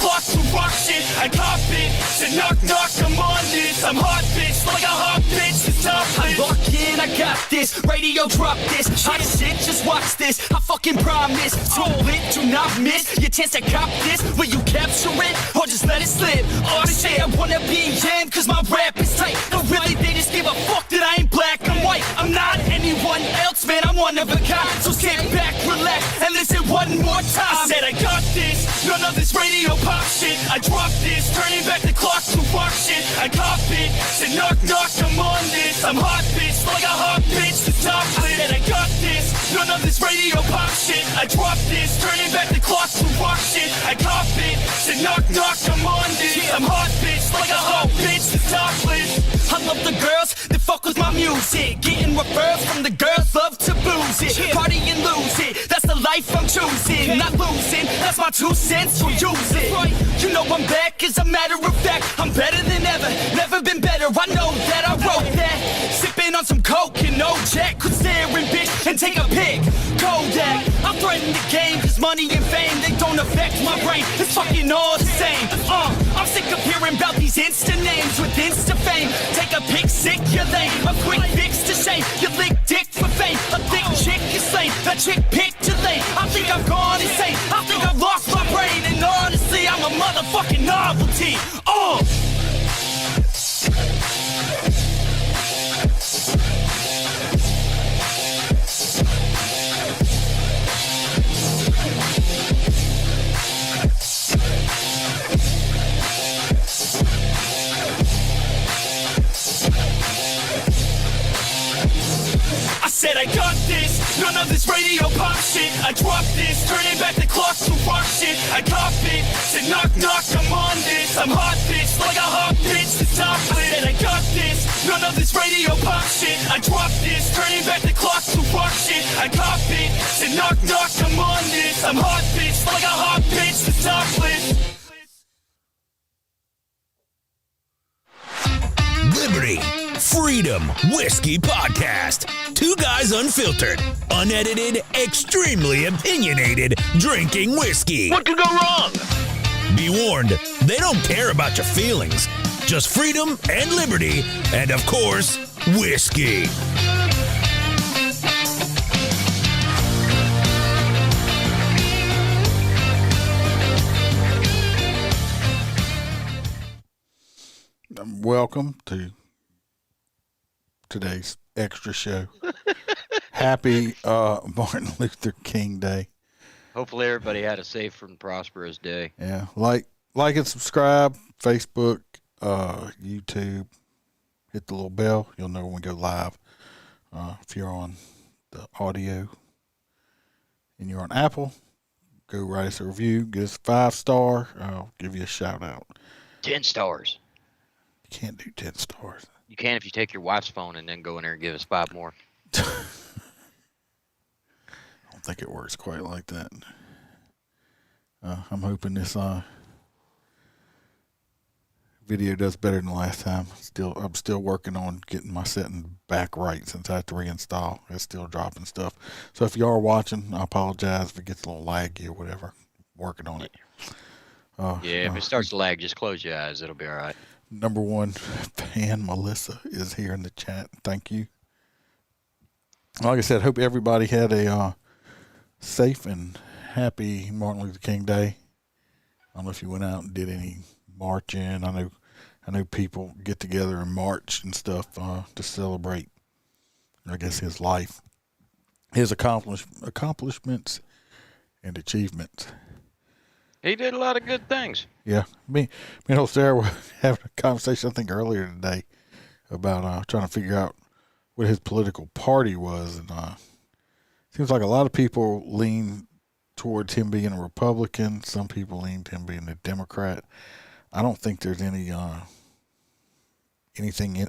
clock to rock shit. I cop it, to knock, knock, I'm on this. I'm hot, bitch, like a hot bitch, it's tough. I lock in, I got this, radio drop this. Hot shit, just watch this, I fucking promise. Too lit, do not miss your chance to cop this. Will you capture it, or just let it slip? Oh, they say I wanna be in, cause my rap is tight. No, really, they just give a fuck that I ain't black, I'm white. I'm not anyone else, man, I'm one of a kind. So sit back, relax, and listen one more time. I said I got this, none of this radio pop shit. I drop this, turning back the clock to rock shit. I cop it, said knock, knock, I'm on this. I'm hot, bitch, like a hot bitch, the top lit. And I got this, none of this radio pop shit. I drop this, turning back the clock to rock shit. I cop it, said knock, knock, I'm on this. I'm hot, bitch, like a hot bitch, the top lit. I love the girls that fuck with my music. Getting referrals from the girls, love to booze it. Party and lose it, that's the life I'm choosing. Not losing, that's my 2 cents, so use it. You know I'm back, as a matter of fact. I'm better than ever, never been better. I know that, I wrote that. Sipping on some coke and no jack. Could stare and bitch and take a pic. Kodak, I'm threatening the game, cause money and fame, they don't affect my brain. It's fucking all the same. I'm sick of hearing about these Insta names with Insta fame. Take a pic, sick, you're lame. A quick fix to shame. You lick dick for fame. A thick chick is slain. That chick picked too late. I think I've gone insane. I think I've lost my brain. And honestly, I'm a motherfucking novelty. I said I got this, none of this radio pop shit. I drop this, turning back the clock to rock shit. I cop it, said knock, knock, I'm on this. I'm hot, bitch, like a hot bitch, the top lit. And I got this, none of this radio pop shit. I drop this, turning back the clock to rock shit. I cop it, said knock, knock, I'm on this. I'm hot, bitch, like a hot bitch, the top lit. Liberty, Freedom, Whiskey Podcast. 2 guys unfiltered, unedited, extremely opinionated, drinking whiskey. What could go wrong? Be warned, they don't care about your feelings. Just freedom and liberty, and of course, whiskey. Welcome to today's extra show. Happy Martin Luther King Day. Hopefully everybody had a safe and prosperous day. Yeah, like and subscribe, Facebook, YouTube. Hit the little bell. You'll know when we go live. If you're on the audio and you're on Apple, go write us a review. Give us a 5-star. I'll give you a shout out. 10 stars. You can't do 10 stars. You can if you take your wife's phone and then go in there and give us 5 more. I don't think it works quite like that. I'm hoping this video does better than last time. I'm still working on getting my setting back right since I had to reinstall. It's still dropping stuff. So if you are watching, I apologize if it gets a little laggy or whatever. Working on it. If it starts to lag, just close your eyes. It'll be all right. Number 1 fan, Melissa, is here in the chat. Thank you. Like I said, hope everybody had a safe and happy Martin Luther King Day. I don't know if you went out and did any marching. I know people get together and march and stuff to celebrate, I guess, his life, his accomplishments and achievements. He did a lot of good things. Yeah. Me and old Sarah were having a conversation, I think, earlier today about trying to figure out what his political party was. And seems like a lot of people lean towards him being a Republican. Some people lean to him being a Democrat. I don't think there's anything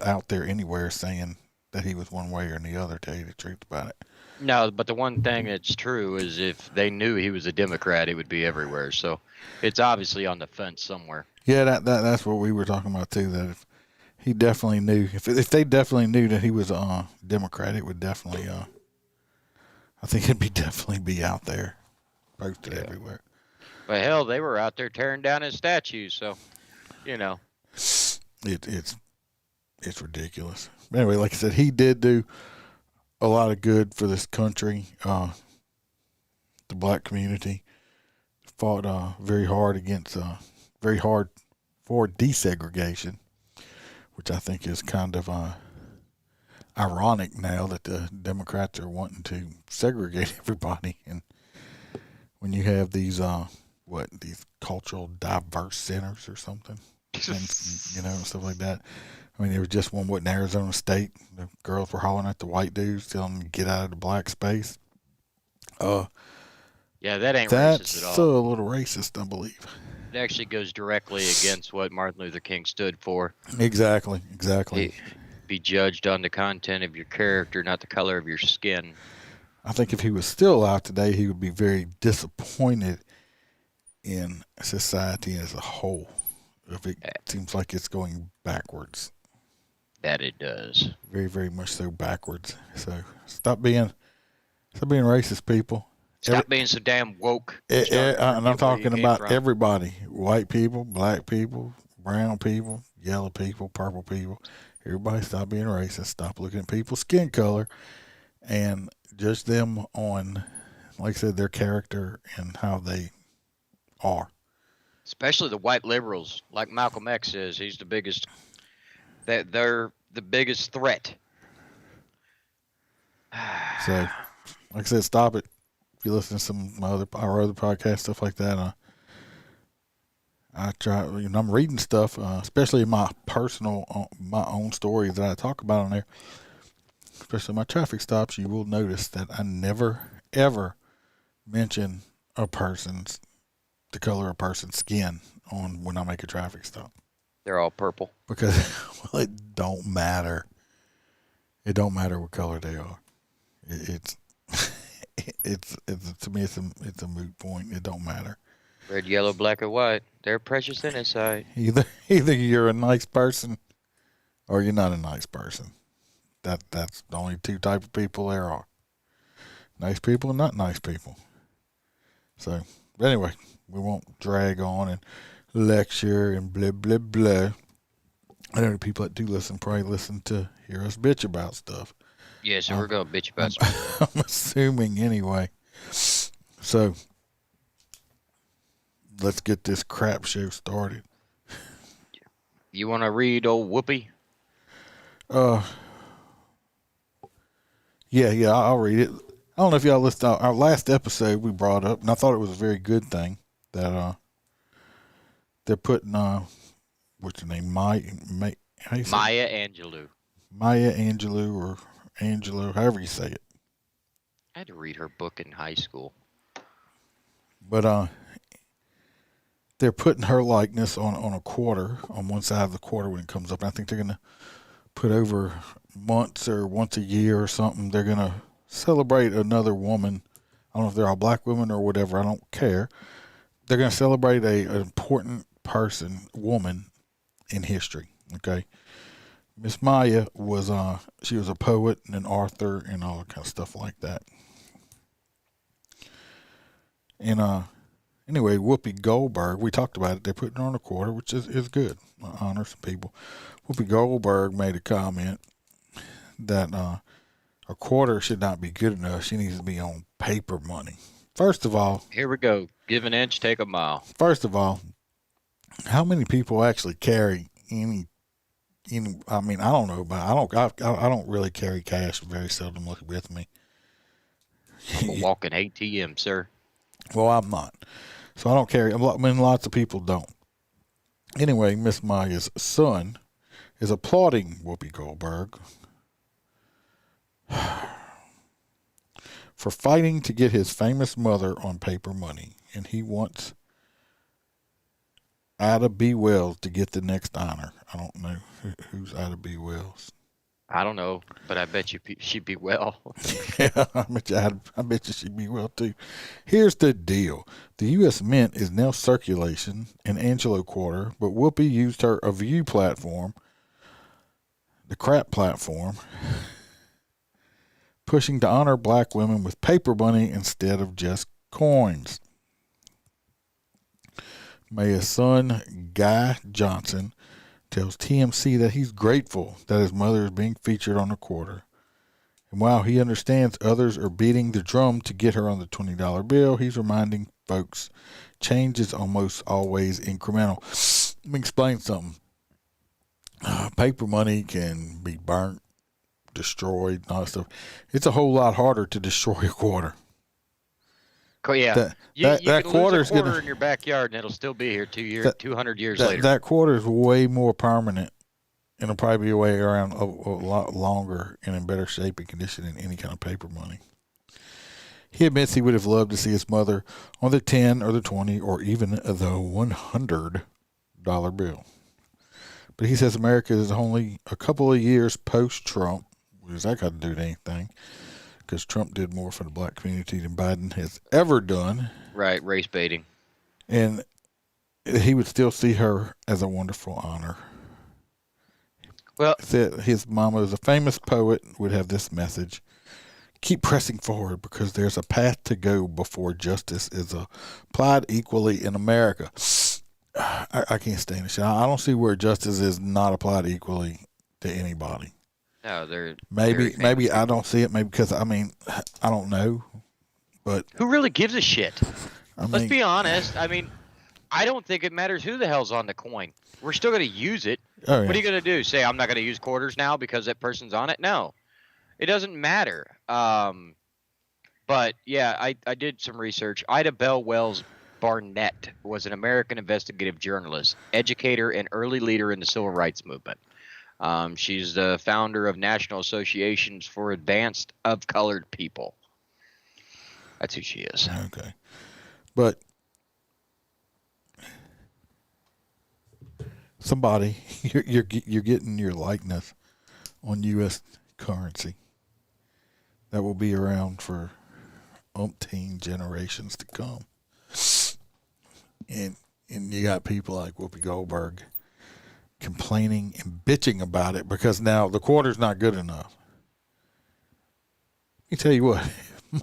out there anywhere saying that he was one way or the other, to tell you the truth about it. No, but the one thing that's true is if they knew he was a Democrat, he would be everywhere. So it's obviously on the fence somewhere. Yeah, that's what we were talking about too. That if he definitely knew, if they definitely knew that he was a Democrat, it would definitely, I think it'd definitely be out there, posted everywhere. But hell, they were out there tearing down his statues, so you know. It's ridiculous. Anyway, like I said, he did do a lot of good for this country. The black community fought very hard very hard for desegregation, which I think is kind of ironic now that the Democrats are wanting to segregate everybody. And when you have these these cultural diverse centers or something, and, stuff like that. I mean, there was just one in Arizona State. The girls were hollering at the white dudes, telling them to get out of the black space. Yeah, that ain't That's racist at all. That's a little racist, I believe. It actually goes directly against what Martin Luther King stood for. Exactly. Be judged on the content of your character, not the color of your skin. I think if he was still alive today, he would be very disappointed in society as a whole. If it seems like it's going backwards. That it does. Very, very much so backwards. So stop being racist, people. Stop being so damn woke. And I'm talking about everybody. White people, black people, brown people, yellow people, purple people. Everybody stop being racist. Stop looking at people's skin color and judge them on, like I said, their character and how they are. Especially the white liberals. Like Malcolm X says, he's the biggest. They're the biggest threat. So, like I said, stop it. If you listen to some of our other podcasts, stuff like that, I try. I'm reading stuff, especially my own stories that I talk about on there. Especially my traffic stops, you will notice that I never ever mention the color of a person's skin on when I make a traffic stop. They're all purple. Because it don't matter. It don't matter what color they are. It's to me it's a moot point. It don't matter. Red, yellow, black, or white. They're precious in His sight. Either you're a nice person or you're not a nice person. That's the only two type of people there are. Nice people and not nice people. So, anyway, we won't drag on and lecture and blah, blah, blah. I know the people that do listen probably listen to hear us bitch about stuff. Yeah, so we're going to bitch about stuff. I'm assuming anyway. So, let's get this crap show started. You want to read old Whoopi? Yeah, I'll read it. I don't know if y'all listened to our last episode we brought up, and I thought it was a very good thing that they're putting what's her name, Maya Angelou. Maya Angelou or Angelo, however you say it. I had to read her book in high school. But they're putting her likeness on a quarter, on one side of the quarter when it comes up. And I think they're going to put over months or once a year or something. They're going to celebrate another woman. I don't know if they're all black women or whatever. I don't care. They're going to celebrate an important woman in history. Okay. Miss Maya was she was a poet and an author and all that kind of stuff like that. And anyway, Whoopi Goldberg, we talked about it. They're putting her on a quarter, which is good. Honor some people. Whoopi Goldberg made a comment that a quarter should not be good enough. She needs to be on paper money. First of all, here we go. Give an inch, take a mile. First of all, how many people actually carry any? I mean, I don't know, but I don't really carry cash. Very seldom with me. I'm a walking ATM, sir. Well, I'm not, so I don't carry. I mean, lots of people don't. Anyway, Miss Maya's son is applauding Whoopi Goldberg for fighting to get his famous mother on paper money, and he wants Ida B. Wells to get the next honor. I don't know who's Ida B. Wells. I don't know, but I bet you she'd be well. Yeah, I bet you she'd be well too. Here's the deal: the U.S. Mint is now circulation in Angelo quarter, but Whoopi used her A View platform, the crap platform, pushing to honor black women with paper money instead of just coins. May his son, Guy Johnson, tells TMC that he's grateful that his mother is being featured on a quarter. And while he understands others are beating the drum to get her on the $20 bill, he's reminding folks change is almost always incremental. Let me explain something. Paper money can be burnt, destroyed, and all that stuff. It's a whole lot harder to destroy a quarter. Yeah, you that can quarter lose is a quarter gonna, in your backyard, and it'll still be here 200 years later. That quarter is way more permanent, and it'll probably be way around a lot longer and in better shape and condition than any kind of paper money. He admits he would have loved to see his mother on the 10 or the 20 or even the $100 bill. But he says America is only a couple of years post-Trump. What does that got to do with anything? Because Trump did more for the black community than Biden has ever done. Right, race baiting. And he would still see her as a wonderful honor. Well, Said his mama is a famous poet, would have this message. Keep pressing forward because there's a path to go before justice is applied equally in America. I can't stand this shit. I don't see where justice is not applied equally to anybody. no, they're Maybe I don't see it. Maybe because I don't know. But who really gives a shit? I Let's mean, be honest. I mean, I don't think it matters who the hell's on the coin. We're still going to use it. oh, yeah. What are you going to do? Say I'm not going to use quarters now because that person's on it? No, it doesn't matter. But yeah, I did some research. Ida Bell Wells Barnett was an American investigative journalist, educator, and early leader in the civil rights movement. She's the founder of National Associations for Advanced of Colored People. That's who she is. Okay, but somebody you're getting your likeness on U.S. currency that will be around for umpteen generations to come, and you got people like Whoopi Goldberg complaining and bitching about it because now the quarter's not good enough. Let me tell you what.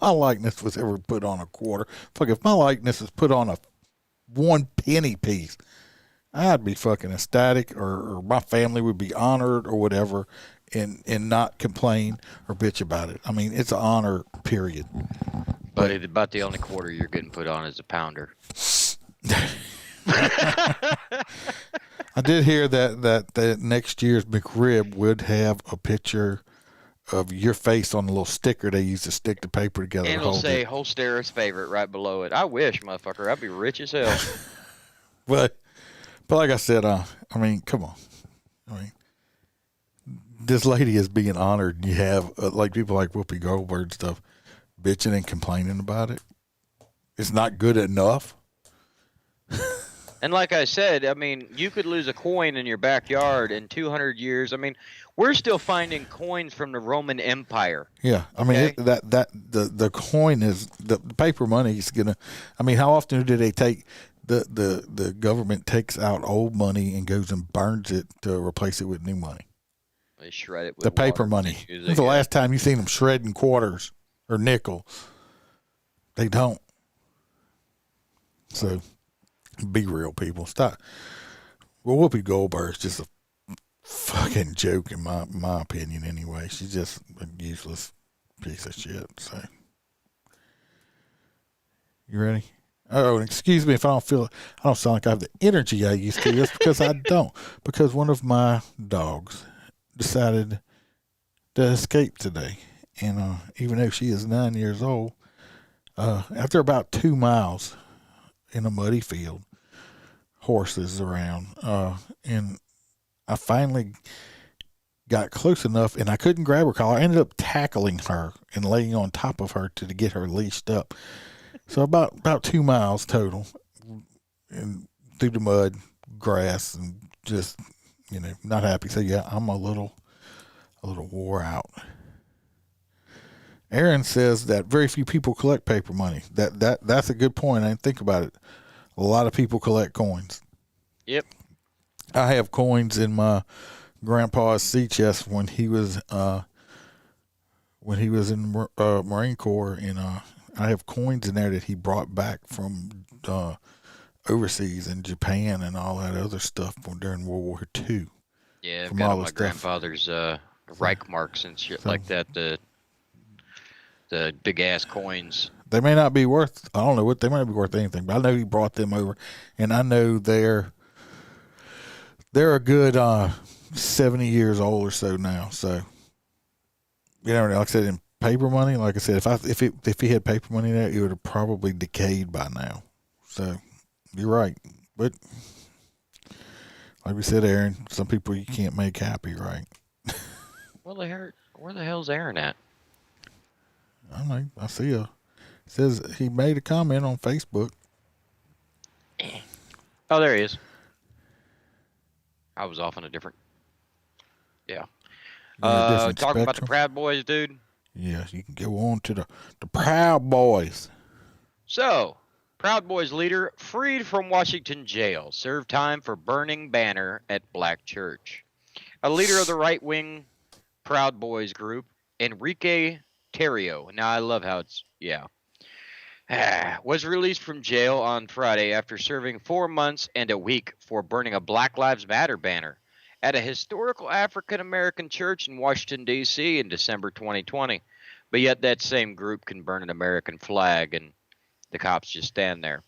My likeness was ever put on a quarter. Fuck, if my likeness is put on a 1 penny piece, I'd be fucking ecstatic, or my family would be honored or whatever, and not complain or bitch about it. I mean, it's an honor, period. But it's about the only quarter you're getting put on is a pounder. I did hear that next year's McRib would have a picture of your face on the little sticker they used to stick the paper together. And it'll say Holster's favorite right below it. I wish, motherfucker. I'd be rich as hell. But like I said, I mean, come on. I mean, this lady is being honored, and you have like people like Whoopi Goldberg and stuff bitching and complaining about it. It's not good enough. And like I said, I mean, you could lose a coin in your backyard in 200 years. I mean, we're still finding coins from the Roman Empire. Yeah, I mean the coin is the paper money is gonna. I mean, how often do they take the government takes out old money and goes and burns it to replace it with new money? They shred it with the paper water. money. When's the last time you seen them shredding quarters or nickel? They don't. So. Be real, people. Stop. Well, Whoopi Goldberg's just a fucking joke in my opinion. Anyway, she's just a useless piece of shit. So, you ready? Oh, and excuse me if I don't sound like I have the energy I used to. That's because I don't. Because one of my dogs decided to escape today, and even though she is 9 years old, after about 2 miles. In a muddy field, horses around, and I finally got close enough, and I couldn't grab her collar. I ended up tackling her and laying on top of her to get her leashed up. So about 2 miles total, and through the mud, grass, and just not happy. So yeah, I'm a little wore out. Aaron says that very few people collect paper money. That's a good point. I didn't think about it. A lot of people collect coins. Yep. I have coins in my grandpa's sea chest when he was in the Marine Corps, and I have coins in there that he brought back from overseas in Japan and all that other stuff during World War II. Yeah, I've From got all all the my stuff. grandfather's Reich marks and shit like that. The big ass coins. They may not be worth, I don't know what, they might not be worth anything, but I know he brought them over, and I know they're a good 70 years old or so now. So, you know, like I said, in paper money, like I said, if he had paper money there, it would have probably decayed by now. So, you're right. But, like we said, Aaron, some people you can't make happy, right? Well, where the hell's Aaron at? I don't know. I see it says he made a comment on Facebook. Oh, there he is. I was off on a different. Yeah. Different Talking about the spectrum. Proud Boys, dude. Yes, you can go on to the Proud Boys. So, Proud Boys leader freed from Washington jail, served time for burning banner at Black Church. A leader of the right-wing Proud Boys group, Enrique Terrio. Now, I love how it's, was released from jail on Friday after serving 4 months and a week for burning a Black Lives Matter banner at a historical African-American church in Washington, D.C. in December 2020. But yet that same group can burn an American flag and the cops just stand there.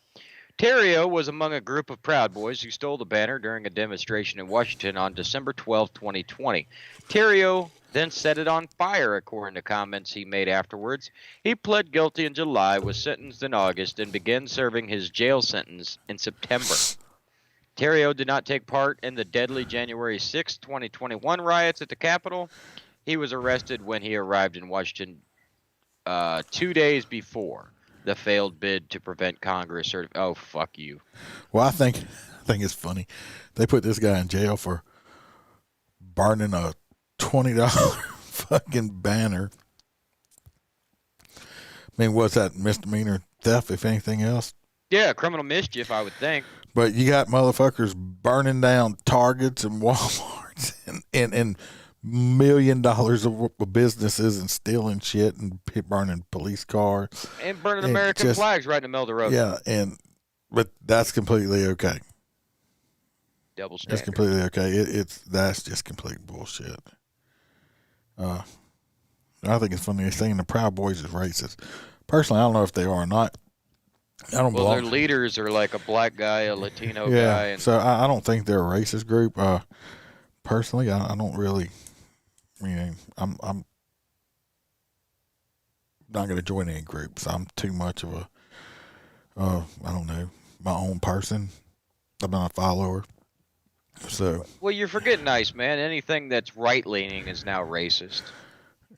Terrio was among a group of Proud Boys who stole the banner during a demonstration in Washington on December 12, 2020. Terrio then set it on fire, according to comments he made afterwards. He pled guilty in July, was sentenced in August, and began serving his jail sentence in September. Terrio did not take part in the deadly January 6, 2021 riots at the Capitol. He was arrested when he arrived in Washington 2 days before the failed bid to prevent Congress. Oh, fuck you. Well, I think it's funny. They put this guy in jail for burning a $20 fucking banner. I mean, what's that, misdemeanor theft, if anything else? Yeah, criminal mischief, I would think. But you got motherfuckers burning down Targets and Walmarts and $1 million of businesses and stealing shit and burning police cars. And burning American flags right in the middle of the road. Yeah, but that's completely okay. Double standard. That's completely okay. That's just complete bullshit. I think it's funny they're saying the Proud Boys is racist. Personally, I don't know if they are or not. I don't. Well, their leaders are like a black guy, a Latino guy. And so I don't think they're a racist group. Personally, I don't really. I mean, I'm not going to join any groups. I'm too much of a. I don't know, my own person. I'm not a follower. So. Well, you're forgetting, Ice Man. Anything that's right-leaning is now racist.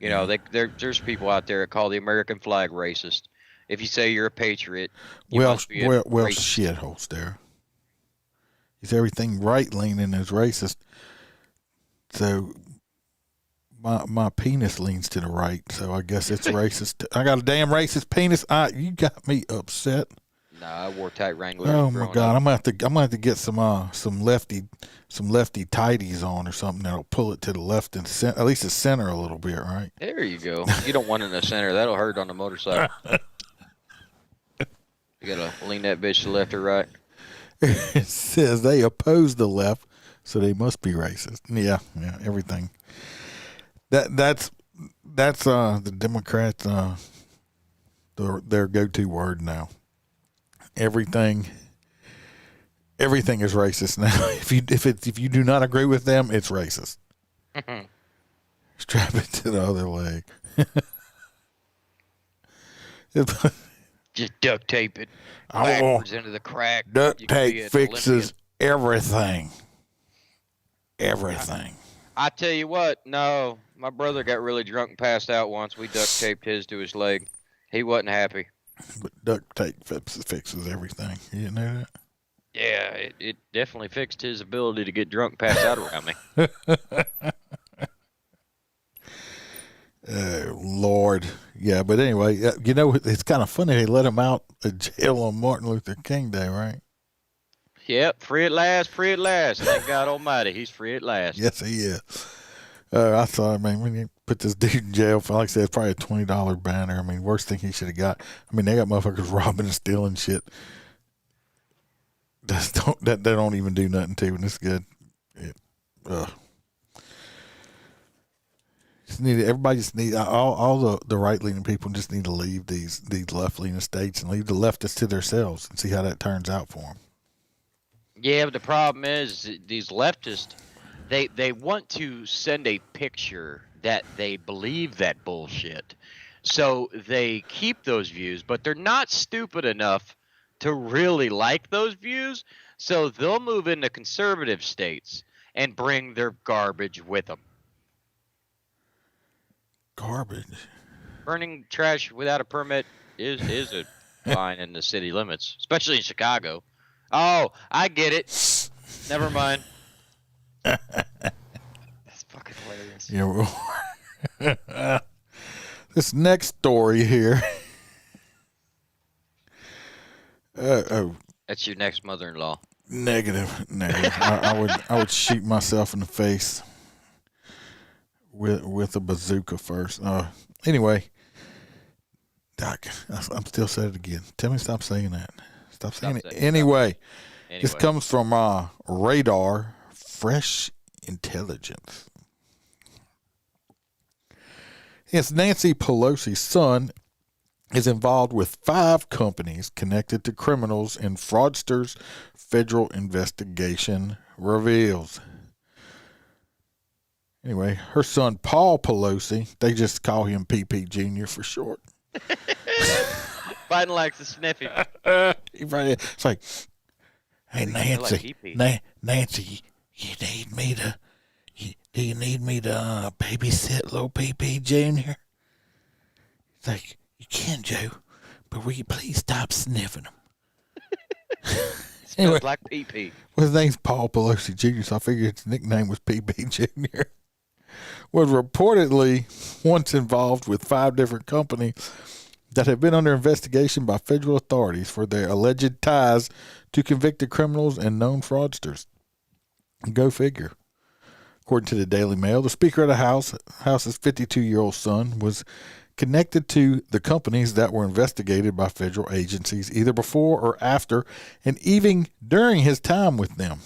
You know, there's people out there that call the American flag racist. If you say you're a patriot, you must be a racist. Shithole stare. Is everything right-leaning is racist? So my penis leans to the right, so I guess it's racist. I got a damn racist penis. You got me upset. Nah, I wore tight Wranglers. Oh my God, I'm gonna have to get some lefty tighties on or something that'll pull it to the left and at least the center a little bit, right? There you go. You don't want it in the center. That'll hurt on the motorcycle. You gotta lean that bitch to left or right. It says they oppose the left, so they must be racist. Yeah, everything. That's the Democrats their go-to word now. Everything is racist now. If you do not agree with them, it's racist. Strap it to the other leg. Just duct tape it backwards into the crack. Duct tape fixes everything. Everything. I tell you what, no. My brother got really drunk and passed out once. We duct taped his to his leg. He wasn't happy. But duct tape fixes everything. You didn't know that? Yeah, it definitely fixed his ability to get drunk and pass out around me. Oh, Lord. Yeah, but anyway, you know, it's kind of funny they let him out of jail on Martin Luther King Day, right? Yep, free at last, free at last. Thank God Almighty, he's free at last. Yes, he is. I thought, when you put this dude in jail for, like I said, it's probably a $20 banner. I mean, worst thing he should have got. I mean, they got motherfuckers robbing and stealing shit. that they don't even do nothing to, and it's good. Everybody just need all the right leaning people just need to leave these left leaning states and leave the leftists to themselves and see how that turns out for them. Yeah, but the problem is these leftists, they want to send a picture that they believe that bullshit. So they keep those views, but they're not stupid enough to really like those views. So they'll move into conservative states and bring their garbage with them. Garbage. Burning trash without a permit is a fine in the city limits, especially in Chicago. Oh, I get it. Never mind. That's fucking hilarious. Yeah. Well, this next story here. That's your next mother-in-law. Negative. I would shoot myself in the face with a bazooka first. Anyway, Doc, I'm still saying it again. Tell me to stop saying that. Stop saying it. Anyway, this comes from Radar Fresh Intelligence. Yes, Nancy Pelosi's son is involved with 5 companies connected to criminals in fraudsters' federal investigation reveals. Anyway, her son Paul Pelosi, they just call him PP Jr. for short. Biden likes to sniff him. It's like, hey Nancy, Nancy, do you need me to babysit little PP Jr.? It's like, you can, Joe, but will you please stop sniffing him? Smells like PP. Well, his name's Paul Pelosi Jr., so I figured his nickname was PP Jr. Was reportedly once involved with 5 different companies that have been under investigation by federal authorities for their alleged ties to convicted criminals and known fraudsters. Go figure. According to the Daily Mail, the Speaker of the House's 52-year-old son was connected to the companies that were investigated by federal agencies either before or after, and even during his time with them.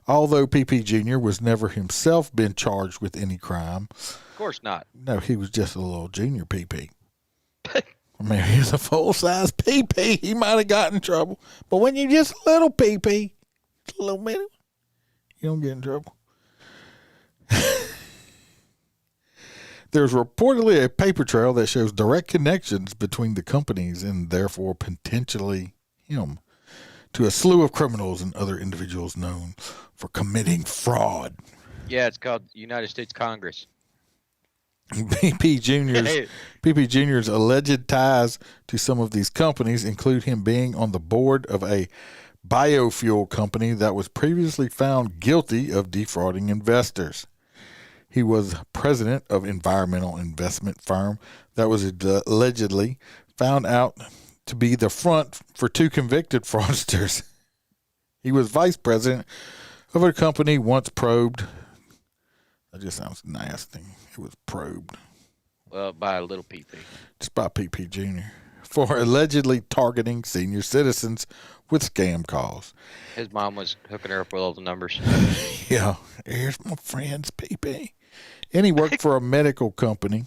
Although PP Jr. was never himself been charged with any crime. Of course not. No, he was just a little junior PP. I mean, he's a full-size PP. He might have gotten in trouble. But when you're just a little PP, a little bit, you don't get in trouble. There's reportedly a paper trail that shows direct connections between the companies and therefore potentially him to a slew of criminals and other individuals known for committing fraud. Yeah, it's called United States Congress. PP Jr.'s alleged ties to some of these companies include him being on the board of a biofuel company that was previously found guilty of defrauding investors. He was president of environmental investment firm that was allegedly found out to be the front for 2 convicted fraudsters. He was vice president of a company once probed. That just sounds nasty. It was probed. Well, by a little PP. Just by PP Jr. for allegedly targeting senior citizens with scam calls. His mom was hooking her up with all the numbers. Yeah, here's my friend's PP. And he worked for a medical company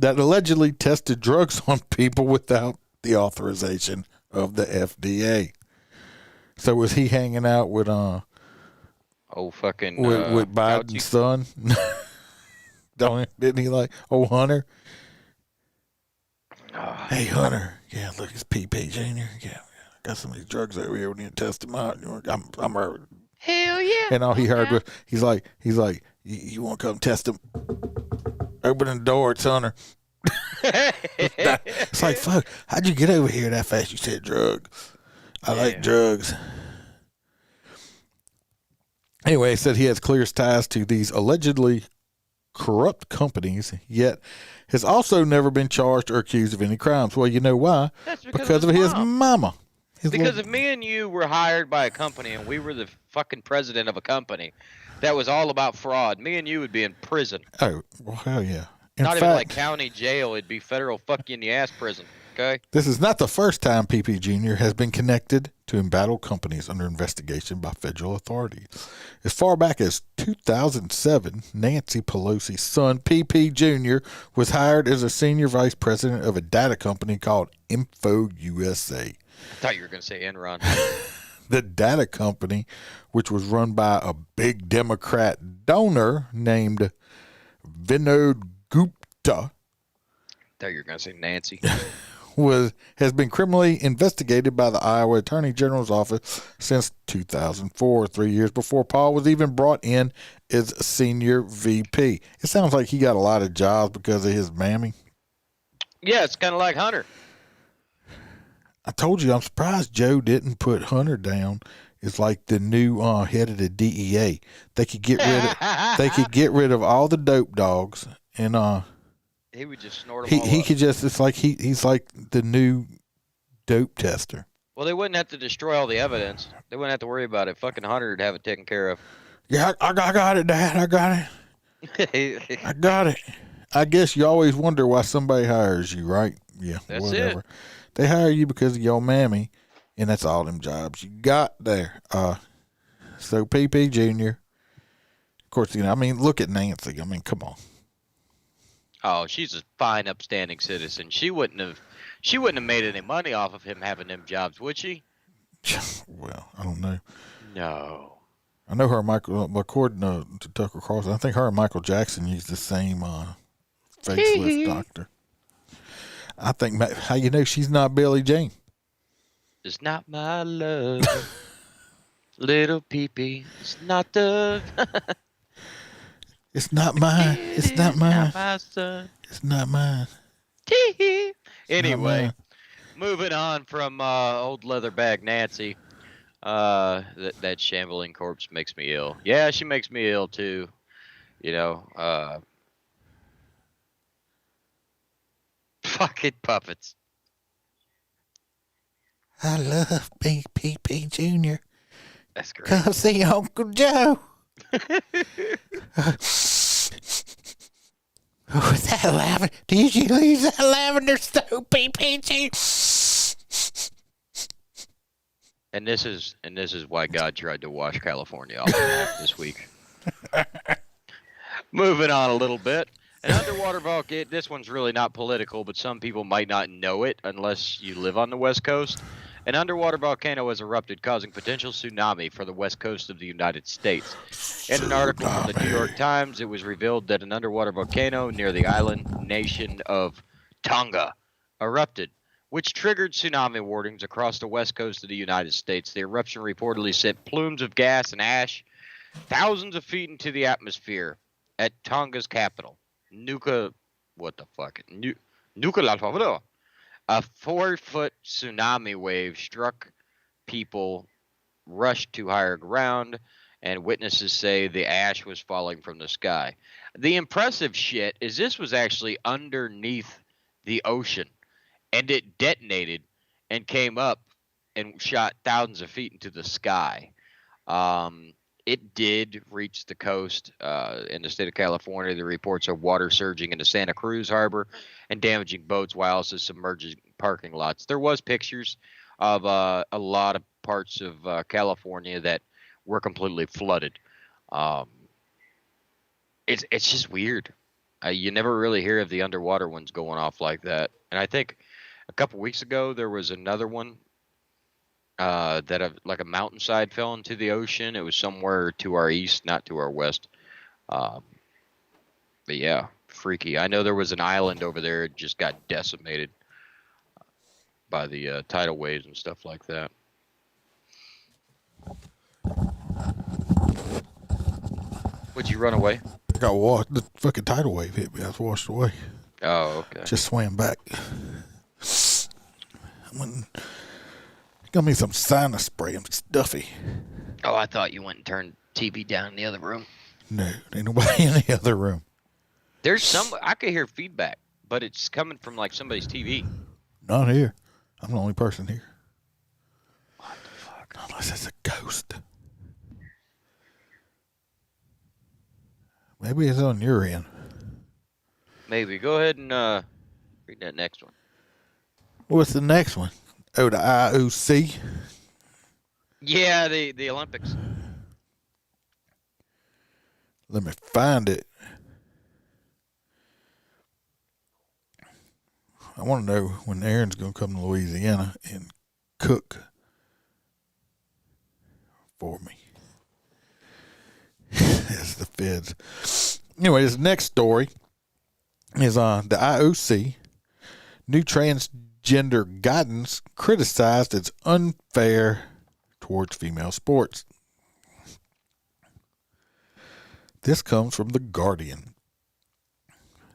that allegedly tested drugs on people without the authorization of the FDA. So was he hanging out with with Biden's son? Didn't he like Hunter? Hey Hunter, yeah, look, it's PP Jr. Yeah, got some of these drugs over here. We need to test them out. I'm hell yeah. And all he heard was he's like, you want to come test them? Open the door, it's Hunter. It's like, fuck, how'd you get over here that fast? You said drugs. I like drugs. Anyway, he said he has clear ties to these allegedly corrupt companies, yet has also never been charged or accused of any crimes. Well, you know why? That's because of his mama. Because if me and you were hired by a company and we were the fucking president of a company that was all about fraud, me and you would be in prison. Oh, well, hell yeah. Not even like county jail. It'd be federal fuck you in the ass prison. Okay. This is not the first time PP Jr. has been connected to embattled companies under investigation by federal authorities. As far back as 2007, Nancy Pelosi's son, PP Jr., was hired as a senior vice president of a data company called Info USA. I thought you were going to say Enron. The data company, which was run by a big Democrat donor named Vinod Gupta, I thought you were going to say Nancy. has been criminally investigated by the Iowa Attorney General's office since 2004, 3 years before Paul was even brought in as senior VP. It sounds like he got a lot of jobs because of his mammy. Yeah, it's kind of like Hunter. I told you, I'm surprised Joe didn't put Hunter down as like the new head of the DEA. They could get rid of all the dope dogs, and he would just snort them all he up. could just, it's like he's like the new dope tester. Well, they wouldn't have to destroy all the evidence. They wouldn't have to worry about it. Fucking Hunter would have it taken care of. Yeah, I got it, Dad. I got it. I got it. I guess you always wonder why somebody hires you, right? Yeah, That's whatever. it. They hire you because of your mammy, and that's all them jobs you got there. So PP Jr., of course, I mean, look at Nancy. I mean, come on. Oh, she's a fine, upstanding citizen. She wouldn't have made any money off of him having them jobs, would she? Well, I don't know. No. I know her and Michael, according to Tucker Carlson, I think her and Michael Jackson used the same facelift doctor. I think, how you know she's not Billie Jean? It's not my love, little pee-pee. It's not the... It's not mine. It's not mine. Not my son. It's not mine. Anyway, mine. moving on from old leatherbag Nancy. That shambling corpse makes me ill. Yeah, she makes me ill too. You know, fucking puppets. I love PP Jr. That's great. Come see Uncle Joe. Oh, is that lavender? Did you leave that lavender stove, PP? And this is why God tried to wash California off the map this week. Moving on a little bit. An underwater volcano. This one's really not political, but some people might not know it unless you live on the West Coast. An underwater volcano has erupted, causing potential tsunami for the west coast of the United States. In an article from the New York Times, it was revealed that an underwater volcano near the island nation of Tonga erupted, which triggered tsunami warnings across the west coast of the United States. The eruption reportedly sent plumes of gas and ash thousands of feet into the atmosphere at Tonga's capital, Nuka. What the fuck? Nuka. A 4-foot tsunami wave struck people, rushed to higher ground, and witnesses say the ash was falling from the sky. The impressive shit is this was actually underneath the ocean, and it detonated and came up and shot thousands of feet into the sky. It did reach the coast in the state of California. The reports of water surging into Santa Cruz Harbor and damaging boats while also submerging parking lots. There was pictures of a lot of parts of California that were completely flooded. It's just weird. You never really hear of the underwater ones going off like that. And I think a couple weeks ago there was another one that like a mountainside fell into the ocean. It was somewhere to our east, not to our west. But yeah, freaky. I know there was an island over there that just got decimated by the tidal waves and stuff like that. Would you run away? I got washed. The fucking tidal wave hit me. I was washed away. Oh, okay. Just swam back. Got me some sinus spray. I'm stuffy. Oh, I thought you went and turned TV down in the other room. No, ain't nobody in the other room. There's some. I could hear feedback, but it's coming from like somebody's TV. Not here. I'm the only person here. What the fuck? Unless it's a ghost. Maybe it's on your end. Maybe. Go ahead and read that next one. What's the next one? Oh, the IOC. Yeah, the Olympics. Let me find it. I want to know when Aaron's going to come to Louisiana and cook for me. That's the feds. Anyway, this next story is the IOC. New transgender guidance criticized as unfair towards female sports. This comes from The Guardian.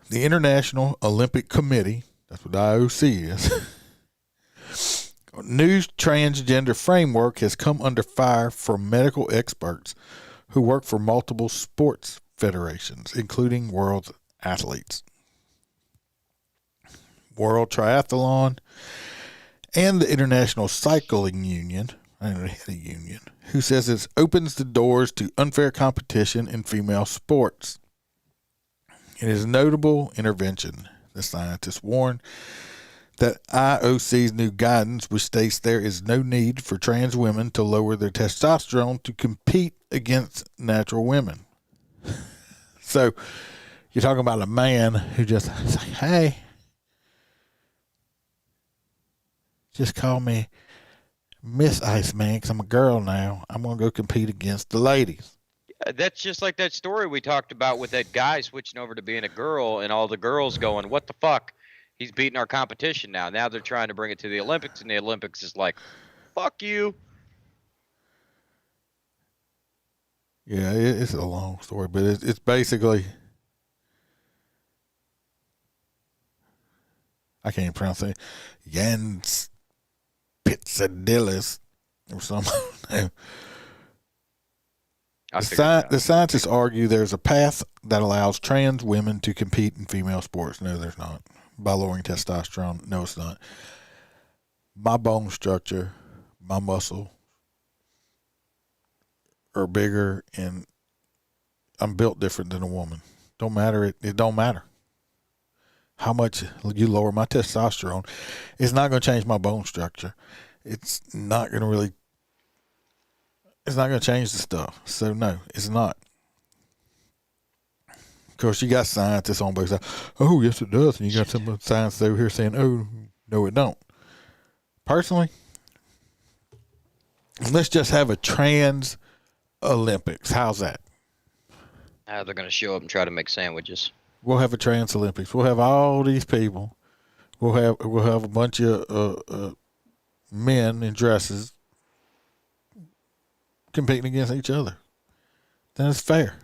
The International Olympic Committee, that's what the IOC is, new transgender framework has come under fire from medical experts who work for multiple sports federations, including world athletes, World Triathlon, and the International Cycling Union, I don't know, they had a union, who says it opens the doors to unfair competition in female sports. It is a notable intervention, the scientists warn, that IOC's new guidance, which states there is no need for trans women to lower their testosterone to compete against natural women. So you're talking about a man who just say, hey, just call me Miss Iceman because I'm a girl now. I'm going to go compete against the ladies. That's just like that story we talked about with that guy switching over to being a girl and all the girls going, what the fuck? He's beating our competition now. Now they're trying to bring it to the Olympics, and the Olympics is like, fuck you. Yeah, it's a long story, but it's basically, I can't even pronounce it, Jans Pizzadillis or something. The scientists argue there's a path that allows trans women to compete in female sports. No, there's not. By lowering testosterone, no, it's not. My bone structure, my muscle are bigger, and I'm built different than a woman. Don't matter. It don't matter how much you lower my testosterone. It's not going to change my bone structure. It's not going to change the stuff. So no, it's not. Of course, you got scientists on both sides. Oh, yes, it does. And you got some scientists over here saying, oh, no, it don't. Personally, let's just have a trans Olympics. How's that? They're going to show up and try to make sandwiches. We'll have a trans Olympics. We'll have all these people. We'll have a bunch of men in dresses competing against each other. Then it's fair.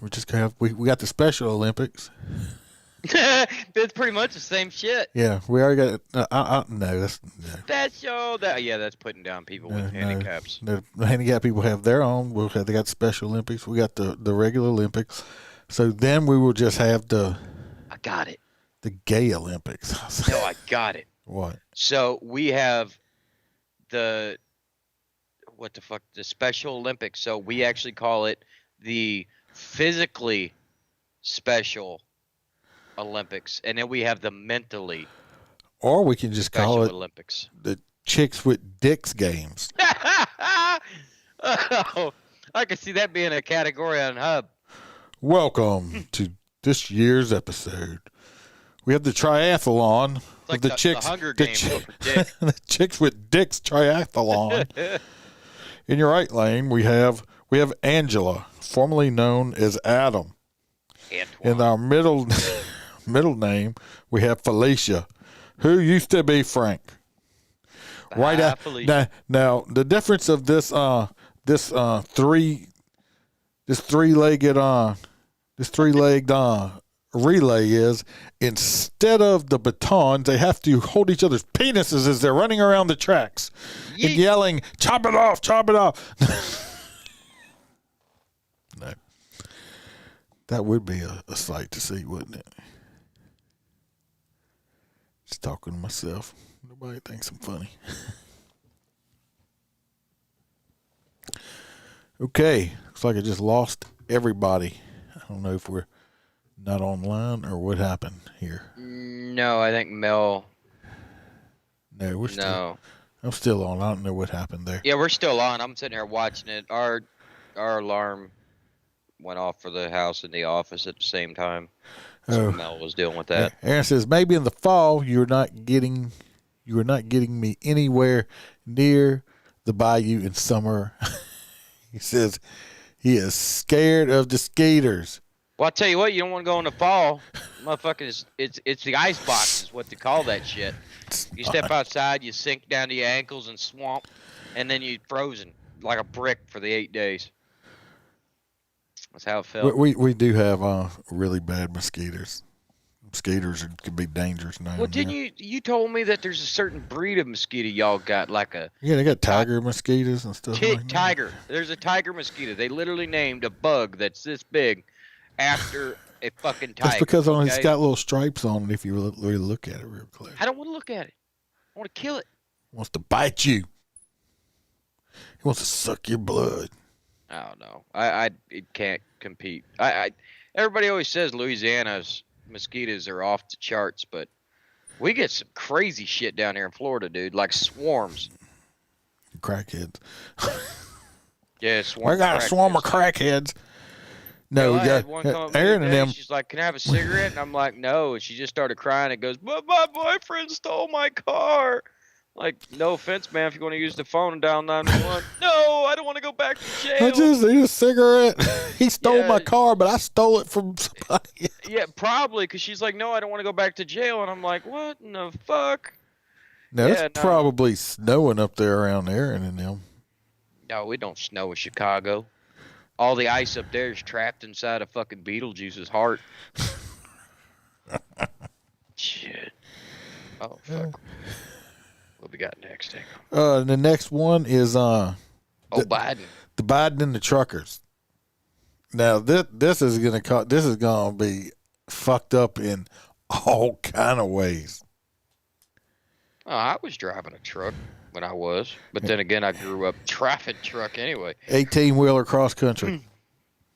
We just have we got the Special Olympics. It's pretty much the same shit. Yeah, we already got. No, that's no. Special. That's putting down people with handicaps. The handicapped people have their own. They got Special Olympics. We got the regular Olympics. So then we will just have I got it. The gay Olympics. No, I got it. What? So we have the Special Olympics. So we actually call it the physically special Olympics, and then we have the mentally. Or we can just call it Olympics. The chicks with dicks games. Oh, I could see that being a category on Hub. Welcome to this year's episode. We have the triathlon. Like the chicks, the Hunger Games for dick. The chicks with dicks triathlon. In your right lane, we have Angela, formerly known as Adam. Antoine. In our middle name, we have Felicia, who used to be Frank. Right out now, the difference of this three-legged relay is, instead of the batons, they have to hold each other's penises as they're running around the tracks and yelling, "Chop it off, chop it off." No. That would be a sight to see, wouldn't it? Just talking to myself. Nobody thinks I'm funny. Okay. Looks like I just lost everybody. I don't know if we're not online or what happened here. No, I think Mel. No, we're still. No. I'm still on. I don't know what happened there. Yeah, we're still on. I'm sitting here watching it. Our alarm went off for the house and the office at the same time. So Mel was dealing with that. Aaron says maybe in the fall you are not getting me anywhere near the bayou in summer. He says he is scared of the skeeters. Well, I'll tell you what, you don't want to go in the fall. Motherfuckers, it's the ice box is what they call that shit. You step outside, you sink down to your ankles in swamp, and then you're frozen like a brick for the 8 days. That's how it felt. We do have really bad mosquitoes. Mosquitoes could be dangerous now. Well, didn't you told me that there's a certain breed of mosquito y'all got, like a they got tiger mosquitoes and stuff like that. Tiger. There's a tiger mosquito. They literally named a bug that's this big after a fucking tiger. That's because it's got little stripes on it if you really look at it real close. I don't want to look at it. I want to kill it. It wants to bite you. It wants to suck your blood. I don't know. It can't compete. Everybody always says Louisiana's mosquitoes are off the charts, but we get some crazy shit down here in Florida, dude. Like swarms. Crackheads. Yeah, swarms. We got a swarm of crackheads. No, we got one come up Aaron and them. She's like, "Can I have a cigarette?" And I'm like, "No." And she just started crying. It goes, "But my boyfriend stole my car." Like, no offense, man, if you're going to use the phone and dial 911. No, I don't want to go back to jail. I just need a cigarette. He stole my car, but I stole it from somebody. Yeah, probably, because she's like, no, I don't want to go back to jail. And I'm like, what in the fuck? No, it's probably snowing up there around Aaron and them. No, we don't snow in Chicago. All the ice up there is trapped inside of fucking Beetlejuice's heart. Shit. Oh, fuck. What we got next? The next one is Biden. The Biden and the truckers. Now this is gonna be fucked up in all kind of ways. Oh, I was driving a truck when I was, but then again, I grew up driving truck anyway. 18-wheeler cross country.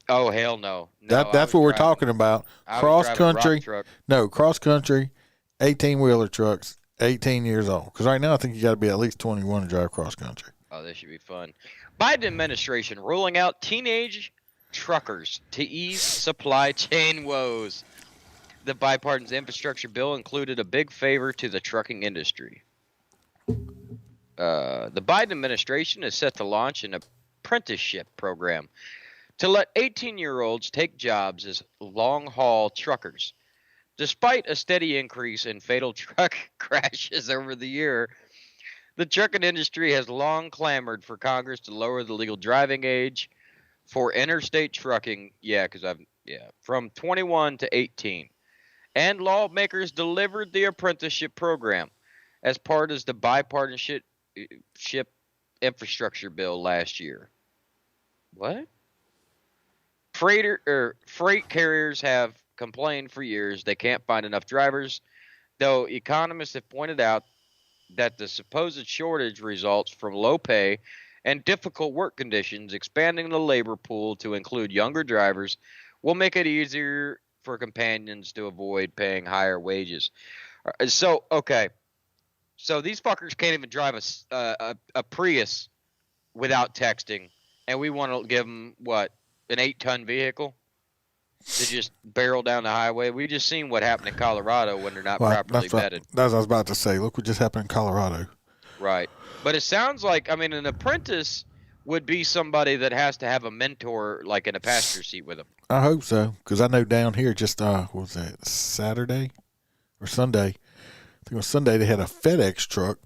Oh hell no! That's what we're talking about. Cross country. No, cross country, 18-wheeler trucks. 18 years old. Because right now I think you got to be at least 21 to drive cross country. Oh, this should be fun. Biden administration ruling out teenage truckers to ease supply chain woes. The bipartisan infrastructure bill included a big favor to the trucking industry. The Biden administration is set to launch an apprenticeship program to let 18-year-olds take jobs as long-haul truckers. Despite a steady increase in fatal truck crashes over the year, the trucking industry has long clamored for Congress to lower the legal driving age for interstate trucking. From 21 to 18. And lawmakers delivered the apprenticeship program as part of the bipartisanship infrastructure bill last year. What? Freight carriers have complained for years they can't find enough drivers, though economists have pointed out that the supposed shortage results from low pay and difficult work conditions. Expanding the labor pool to include younger drivers will make it easier for companions to avoid paying higher wages. So these fuckers can't even drive a Prius without texting, and we want to give them, what, an 8-ton vehicle to just barrel down the highway? We just seen what happened in Colorado when they're not properly vetted. That's what I was about to say. Look what just happened in Colorado. Right. But it sounds like, an apprentice would be somebody that has to have a mentor, like in a passenger seat with them. I hope so, because I know down here just, what was that, Saturday or Sunday? I think it was Sunday. They had a FedEx truck.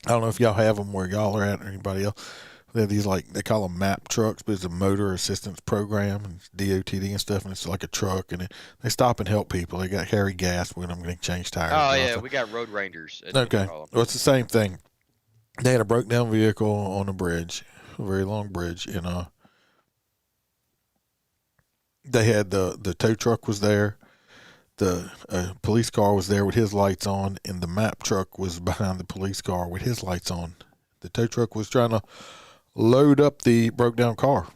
I don't know if y'all have them where y'all are at or anybody else. They have these, like, they call them MAP trucks, but it's a motor assistance program and it's DOTD and stuff, and it's like a truck, and they stop and help people. They got carry gas when I'm going to change tires. Oh, yeah, we got road rangers. Okay, well, it's the same thing. They had a broke down vehicle on a bridge, a very long bridge, and they had the tow truck was there, the police car was there with his lights on, and the MAP truck was behind the police car with his lights on. The tow truck was trying to load up the broke down car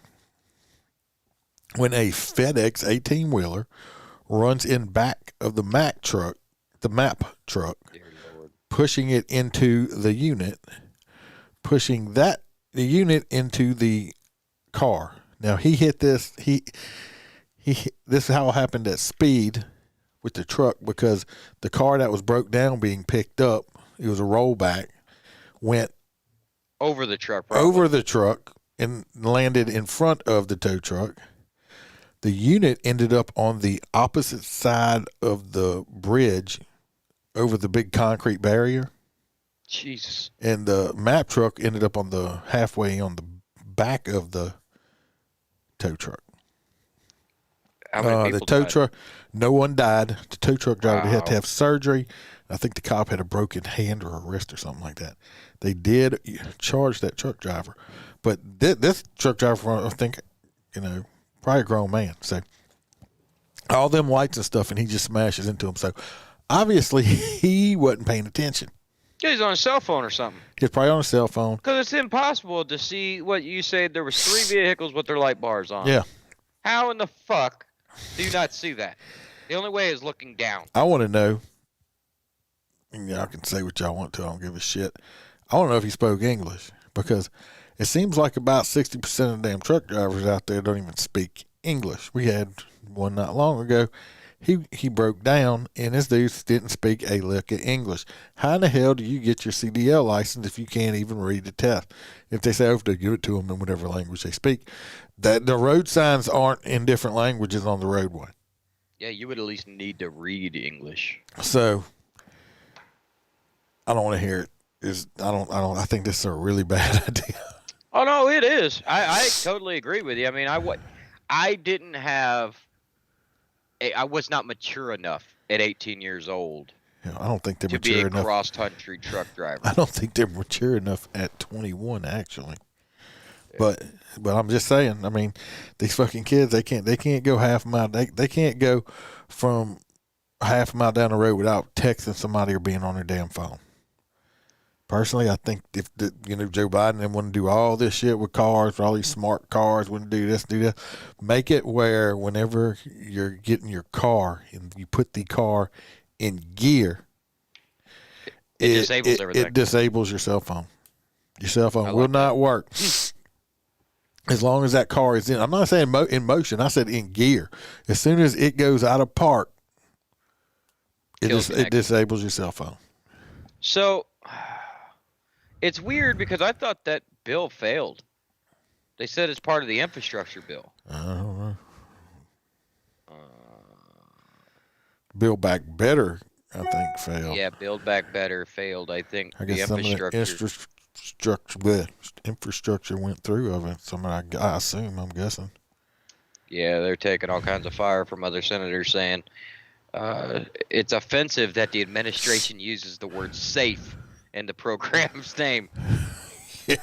when a FedEx 18-wheeler runs in back of the Mack truck the map truck, Dear Lord. pushing it into the unit, pushing the unit into the car. Now he hit this. This is how it happened at speed with the truck, because the car that was broke down being picked up, it was a rollback, went Over the truck, probably. over the truck and landed in front of the tow truck. The unit ended up on the opposite side of the bridge over the big concrete barrier. Jesus. And the map truck ended up on the halfway on the back of the tow truck. How many The people tow died? truck, no one died. The tow truck driver had to Wow. have surgery. I think the cop had a broken hand or a wrist or something like that. They did charge that truck driver, but this truck driver, I think, probably a grown man. So all them lights and stuff, and he just smashes into him. So obviously he wasn't paying attention. Yeah, he's on a cell phone or something. He was probably on a cell phone. Because it's impossible to see what you said. There was 3 vehicles with their light bars on. Yeah. How in the fuck do you not see that? The only way is looking down. I want to know. And y'all can say what y'all want to. I don't give a shit. I want to know if he spoke English, because it seems like about 60% of the damn truck drivers out there don't even speak English. We had one not long ago. He broke down, and this dude didn't speak a lick of English. How in the hell do you get your CDL license if you can't even read the test? If they say, oh, they give it to them in whatever language they speak, that the road signs aren't in different languages on the roadway. Yeah, you would at least need to read English. So I don't want to hear it. I think this is a really bad idea. Oh no, it is. I totally agree with you. I mean, I didn't have. I was not mature enough at 18 years old I don't think they're to be mature a enough. cross-country truck driver. I don't think they're mature enough at 21, actually. But I'm just saying. I mean, these fucking kids, they can't go half a mile. They can't go from half a mile down the road without texting somebody or being on their damn phone. Personally, I think if Joe Biden didn't want to do all this shit with cars, all these smart cars, wouldn't do this, do that. Make it where whenever you're getting your car and you put the car in gear, It disables everything. It disables your cell phone. Your cell phone I will like not work as long as that car is in. I'm not saying in motion. I said in gear. As soon as it goes out of park, it disables your cell phone. So it's weird because I thought that bill failed. They said it's part of the infrastructure bill. I don't know. Build Back Better, I think, failed. Yeah, Build Back Better failed. I think I the guess some of the infrastructure went through of it. I assume, I'm guessing. Yeah, they're taking all kinds of fire from other senators saying it's offensive that the administration uses the word safe in the program's name. Yeah.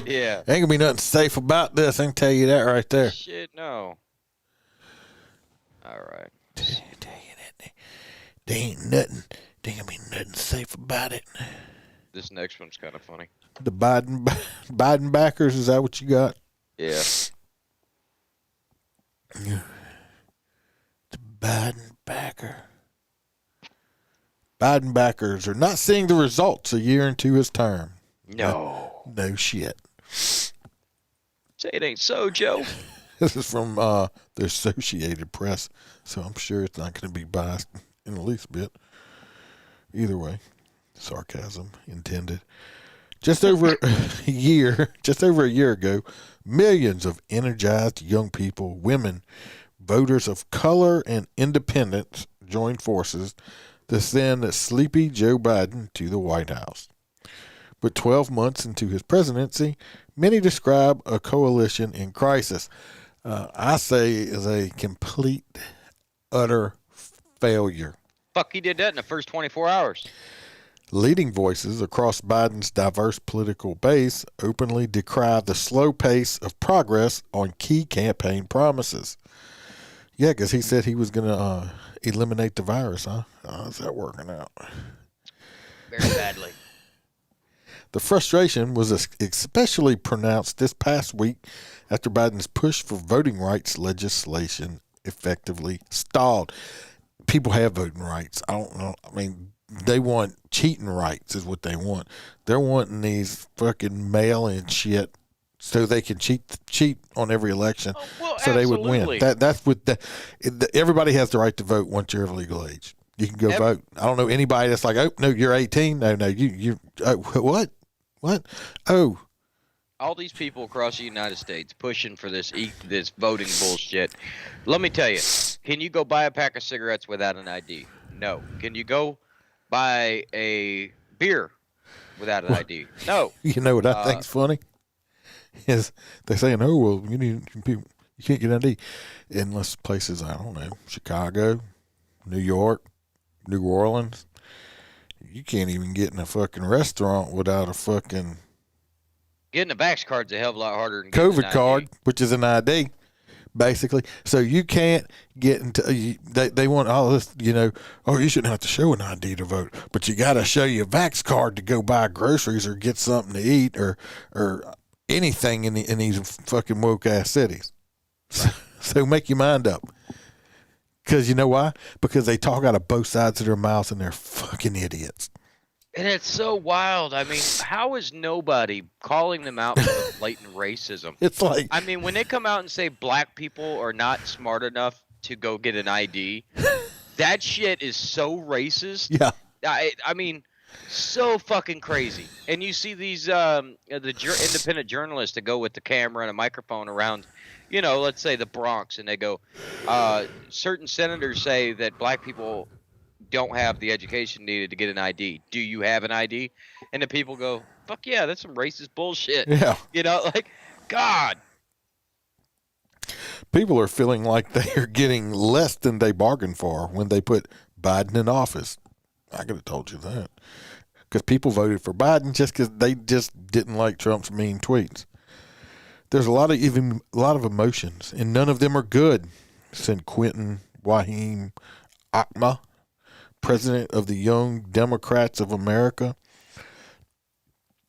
Yeah. Ain't gonna be nothing safe about this. I can tell you that right there. Shit, no. All right. Tell you that there ain't nothing. There ain't gonna be nothing safe about it. This next one's kind of funny. The Biden backers, is that what you got? Yeah. The Biden backers are not seeing the results a year into his term. No. No shit. Say it ain't so, Joe. This is from the Associated Press, so I'm sure it's not going to be biased in the least bit. Either way, sarcasm intended. Just over a year ago, millions of energized young people, women, voters of color, and independents joined forces to send sleepy Joe Biden to the White House. But 12 months into his presidency, many describe a coalition in crisis. I say is a complete, utter failure. Fuck, he did that in the first 24 hours. Leading voices across Biden's diverse political base openly decry the slow pace of progress on key campaign promises. Yeah, because he said he was going to eliminate the virus, huh? How's that working out? Very badly. The frustration was especially pronounced this past week after Biden's push for voting rights legislation effectively stalled. people have voting rights. I don't know. I mean, they want cheating rights is what they want. They're wanting these fucking mail-in shit so they can cheat on every election, well, so they would absolutely. win. That's what everybody has the right to vote once you're of legal age. You can go vote. I don't know anybody that's like, oh no, you're 18. No, you. Oh, what? Oh, All these people across the United States pushing for this voting bullshit. Let me tell you, can you go buy a pack of cigarettes without an ID? No. Can you go buy a beer without an ID? No. you know what I think's funny is they're saying, oh well, you can't get an ID unless places, I don't know, Chicago, New York, New Orleans. You can't even get in a fucking restaurant without a fucking Getting a Vax card's a hell of a lot harder than getting an COVID ID. card, which is an ID, basically. So you can't get into. They want all this, Oh, you shouldn't have to show an ID to vote, but you got to show your Vax card to go buy groceries or get something to eat or anything in these fucking woke ass cities. So make your mind up. Because you know why? Because they talk out of both sides of their mouths and they're fucking idiots. And it's so wild. I mean, how is nobody calling them out for the blatant racism? It's like, I mean, when they come out and say black people are not smart enough to go get an ID, that shit is so racist. yeah. I mean, so fucking crazy. And you see these independent journalists that go with the camera and a microphone around, let's say the Bronx, and they go, certain senators say that black people don't have the education needed to get an ID. Do you have an ID? And the people go, fuck yeah, that's some racist bullshit. Yeah. God. People are feeling like they are getting less than they bargained for when they put Biden in office. I could have told you that. Because people voted for Biden just because they just didn't like Trump's mean tweets. There's a lot of emotions, and none of them are good. Said Quentin Wahim Akma, president of the Young Democrats of America.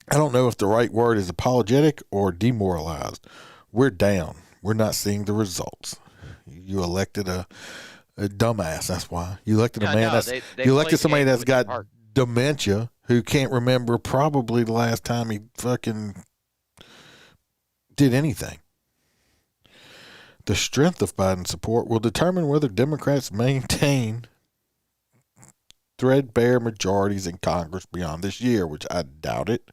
I don't know if the right word is apologetic or demoralized. We're down. We're not seeing the results. You elected a dumbass. That's why you elected a man. You elected somebody that's got dementia who can't remember probably the last time he fucking did anything. The strength of Biden's support will determine whether Democrats maintain threadbare majorities in Congress beyond this year, which I doubt it,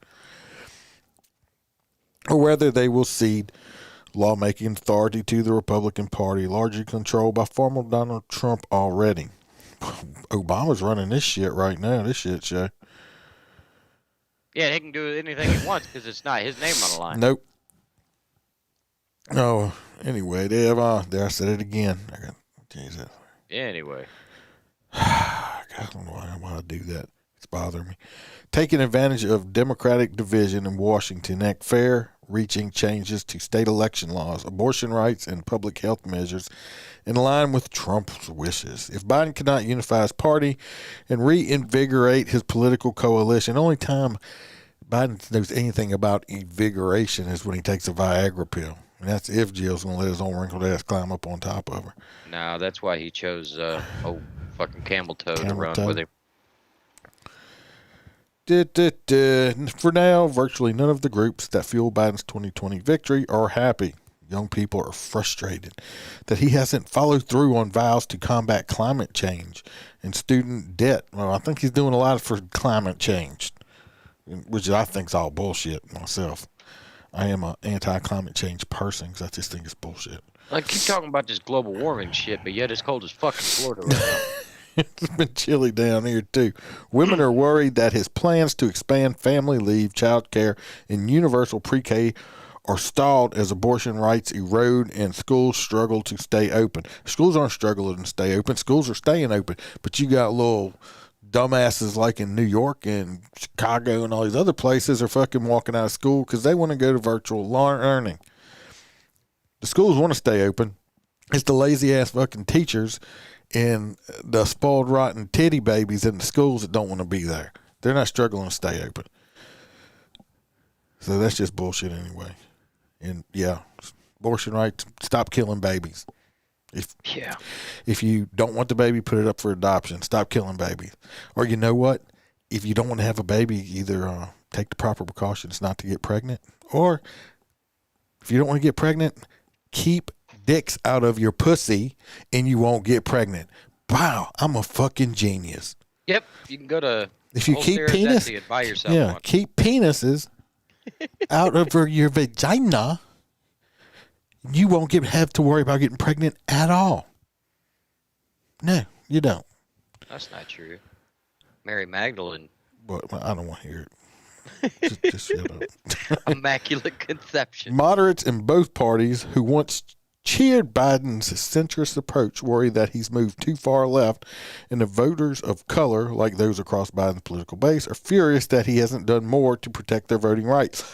or whether they will cede lawmaking authority to the Republican Party, largely controlled by former Donald Trump already. Obama's running this shit right now, this shit show. Yeah, he can do anything he wants because it's not his name on the line. Nope. Oh, anyway, there I said it again. I got Jesus. Anyway. I don't know why I do that. It's bothering me. Taking advantage of Democratic division in Washington, enact far-reaching changes to state election laws, abortion rights, and public health measures in line with Trump's wishes. If Biden cannot unify his party and reinvigorate his political coalition, only time Biden knows anything about invigoration is when he takes a Viagra pill. And that's if Jill's going to let his old wrinkled ass climb up on top of her. No, that's why he chose fucking Camel Toe to run with him. For now, virtually none of the groups that fuel Biden's 2020 victory are happy. Young people are frustrated that he hasn't followed through on vows to combat climate change and student debt. Well, I think he's doing a lot for climate change, which I think is all bullshit myself. I am an anti-climate change person because I just think it's bullshit. I keep talking about this global warming shit, but yet it's cold as fucking Florida right now. It's been chilly down here, too. Women are worried that his plans to expand family leave, child care, and universal pre-K are stalled as abortion rights erode and schools struggle to stay open. Schools aren't struggling to stay open. Schools are staying open. But you got little dumbasses like in New York and Chicago and all these other places are fucking walking out of school because they want to go to virtual learning. The schools want to stay open. It's the lazy-ass fucking teachers and the spoiled, rotten titty babies in the schools that don't want to be there. They're not struggling to stay open. So that's just bullshit anyway. And, yeah, abortion rights, stop killing babies. Yeah. If you don't want the baby, put it up for adoption. Stop killing babies. Or you know what? If you don't want to have a baby, either take the proper precautions not to get pregnant, or if you don't want to get pregnant, keep dicks out of your pussy and you won't get pregnant. Wow, I'm a fucking genius. Yep. You can go to If you keep penis, and buy yourself one. keep penises out of your vagina, you won't have to worry about getting pregnant at all. No, you don't. That's not true. Mary Magdalene. But I don't want to hear it. Just shut up. Immaculate conception. Moderates in both parties who once cheered Biden's centrist approach worry that he's moved too far left, and the voters of color, like those across Biden's political base, are furious that he hasn't done more to protect their voting rights.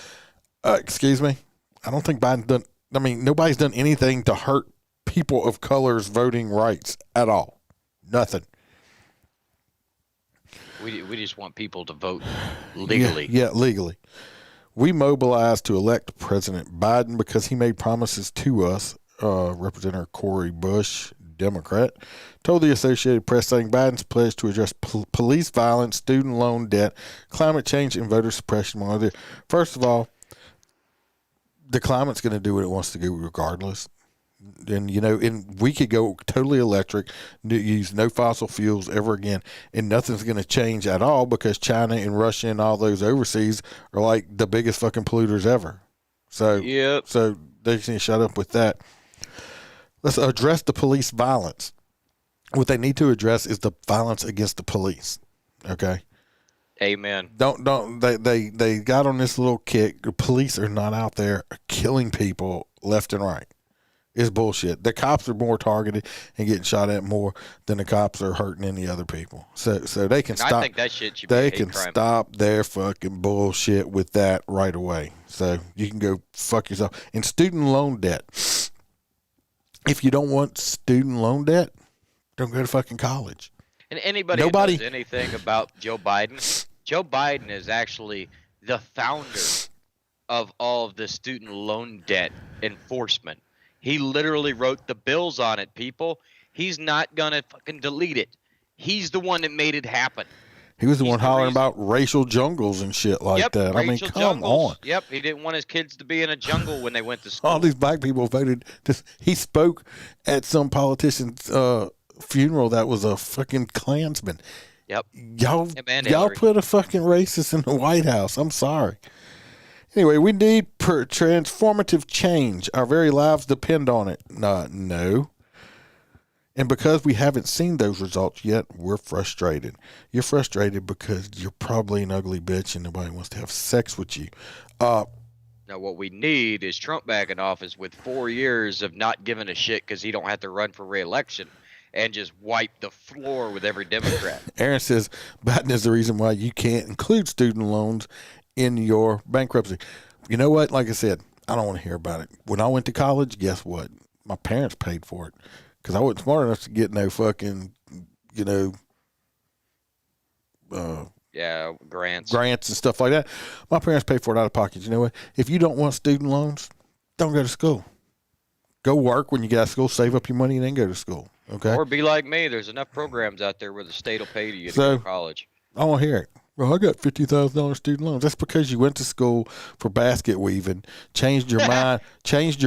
Excuse me? I don't think Biden's done... I mean, nobody's done anything to hurt people of color's voting rights at all. Nothing. We just want people to vote legally. Yeah, legally. We mobilized to elect President Biden because he made promises to us. Representative Corey Bush, Democrat, told the Associated Press, saying Biden's pledge to address police violence, student loan debt, climate change, and voter suppression, among others. First of all, the climate's going to do what it wants to do regardless. And, and we could go totally electric, use no fossil fuels ever again, and nothing's going to change at all because China and Russia and all those overseas are like the biggest fucking polluters ever. So, yep. So they just need to shut up with that. Let's address the police violence. What they need to address is the violence against the police. Okay. Amen. They got on this little kick. The police are not out there killing people left and right. It's bullshit. The cops are more targeted and getting shot at more than the cops are hurting any other people. So they can stop. I think that shit should be a hate crime. They can stop their fucking bullshit with that right away. So you can go fuck yourself. And student loan debt. If you don't want student loan debt, don't go to fucking college. And anybody who knows anything about Joe Biden is actually the founder of all of the student loan debt enforcement. He literally wrote the bills on it, people. He's not going to fucking delete it. He's the one that made it happen. He was the one hollering about racial jungles and shit like that. I mean, come on. Yep, he didn't want his kids to be in a jungle when they went to school. All these black people voted. He spoke at some politician's funeral that was a fucking Klansman. Yep. Y'all put a fucking racist in the White House. I'm sorry. Anyway, we need transformative change. Our very lives depend on it. No. And because we haven't seen those results yet, we're frustrated. You're frustrated because you're probably an ugly bitch and nobody wants to have sex with you. Now, what we need is Trump back in office with 4 years of not giving a shit because he don't have to run for re-election and just wipe the floor with every Democrat. Aaron says Biden is the reason why you can't include student loans in your bankruptcy. You know what? Like I said, I don't want to hear about it. When I went to college, guess what? My parents paid for it. Because I wasn't smart enough to get no fucking, grants and stuff like that. My parents paid for it out of pocket. You know what? If you don't want student loans, don't go to school. Go work when you get out of school, save up your money, and then go to school. Okay? Or be like me. There's enough programs out there where the state will pay you to go to college. I want to hear it. Well, I got $50,000 student loans. That's because you went to school for basket weaving, changed your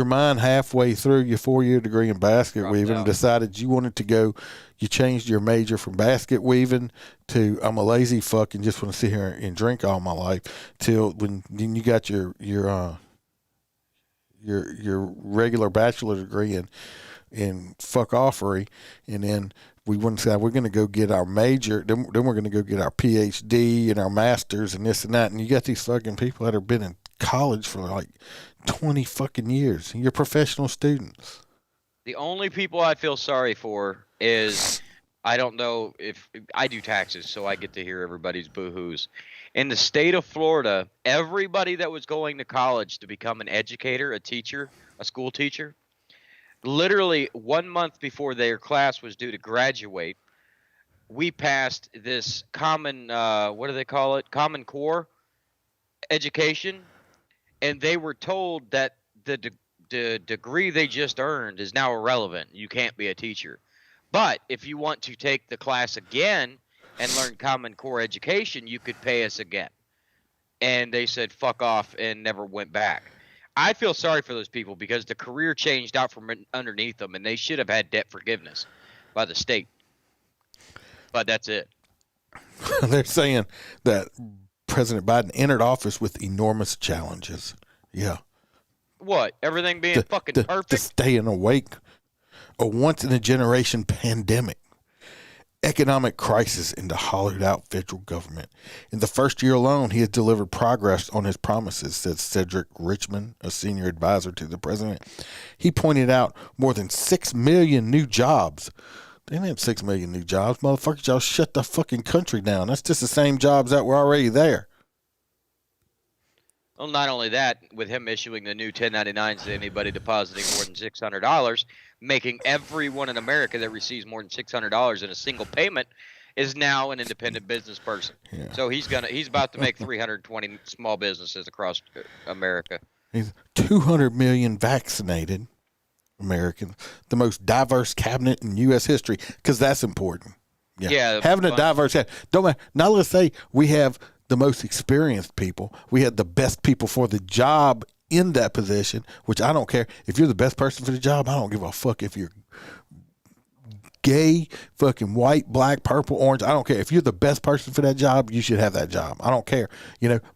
mind halfway through your 4-year degree in basket weaving, and decided you wanted to go. You changed your major from basket weaving to I'm a lazy fuck and just want to sit here and drink all my life. Till when you got your regular bachelor degree in fuck offery, and then we wouldn't say we're going to go get our major, then we're going to go get our PhD and our masters and this and that. And you got these fucking people that have been in college for like 20 fucking years. You're professional students. The only people I feel sorry for is, I don't know if I do taxes, so I get to hear everybody's boo-hoos. In the state of Florida, everybody that was going to college to become an educator, a teacher, a school teacher, literally 1 month before their class was due to graduate, we passed this common, what do they call it? Common Core education. And they were told that the the degree they just earned is now irrelevant. You can't be a teacher. But if you want to take the class again and learn Common Core education, you could pay us again. And they said, fuck off, and never went back. I feel sorry for those people because the career changed out from underneath them, and they should have had debt forgiveness by the state. But that's it. They're saying that President Biden entered office with enormous challenges. Yeah. What? Everything being fucking perfect? To staying awake. A once-in-a-generation pandemic. Economic crisis in the hollowed-out federal government. In the first year alone, he has delivered progress on his promises, said Cedric Richmond, a senior advisor to the president. He pointed out more than 6 million new jobs. They didn't have 6 million new jobs. Motherfuckers, y'all shut the fucking country down. That's just the same jobs that were already there. Well, not only that, with him issuing the new 1099s to anybody depositing more than $600, making everyone in America that receives more than $600 in a single payment is now an independent business person. Yeah. So he's about to make 320 small businesses across America. He's 200 million vaccinated Americans, the most diverse cabinet in U.S. history, because that's important. Yeah, having a diverse cabinet. Don't matter. Now let's say we have the most experienced people. We had the best people for the job in that position, which I don't care. If you're the best person for the job, I don't give a fuck if you're gay, fucking white, black, purple, orange. I don't care. If you're the best person for that job, you should have that job. I don't care.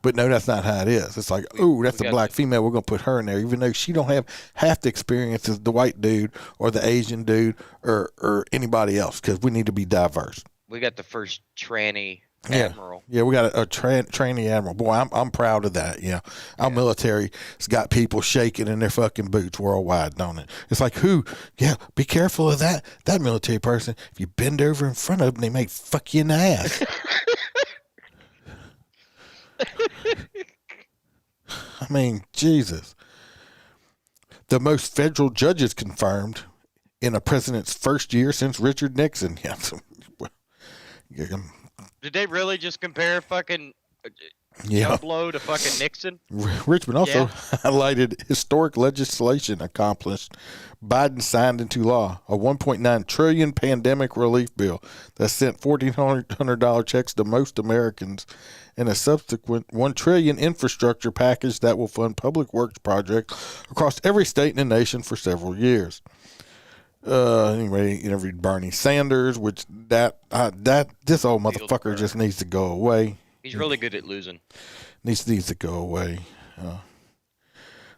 But no, that's not how it is. It's like, ooh, that's a black female. We're going to put her in there, even though she don't have half the experience as the white dude or the Asian dude or anybody else, because we need to be diverse. We got the first tranny admiral. Yeah, we got a trainee admiral. Boy, I'm proud of that. Yeah, our military's got people shaking in their fucking boots worldwide, don't it? It's like, who? Yeah, be careful of that military person. If you bend over in front of them, they may fuck you in the ass. I mean, Jesus. The most federal judges confirmed in a president's first year since Richard Nixon. Yeah. Did they really just compare fucking Jump-Low to fucking Nixon? Richmond also highlighted historic legislation accomplished. Biden signed into law a $1.9 trillion pandemic relief bill that sent $1,400 checks to most Americans, and a subsequent $1 trillion infrastructure package that will fund public works projects across every state in the nation for several years. Anyway, interviewed Bernie Sanders, which this old motherfucker just needs to go away. He's really good at losing. Needs to go away.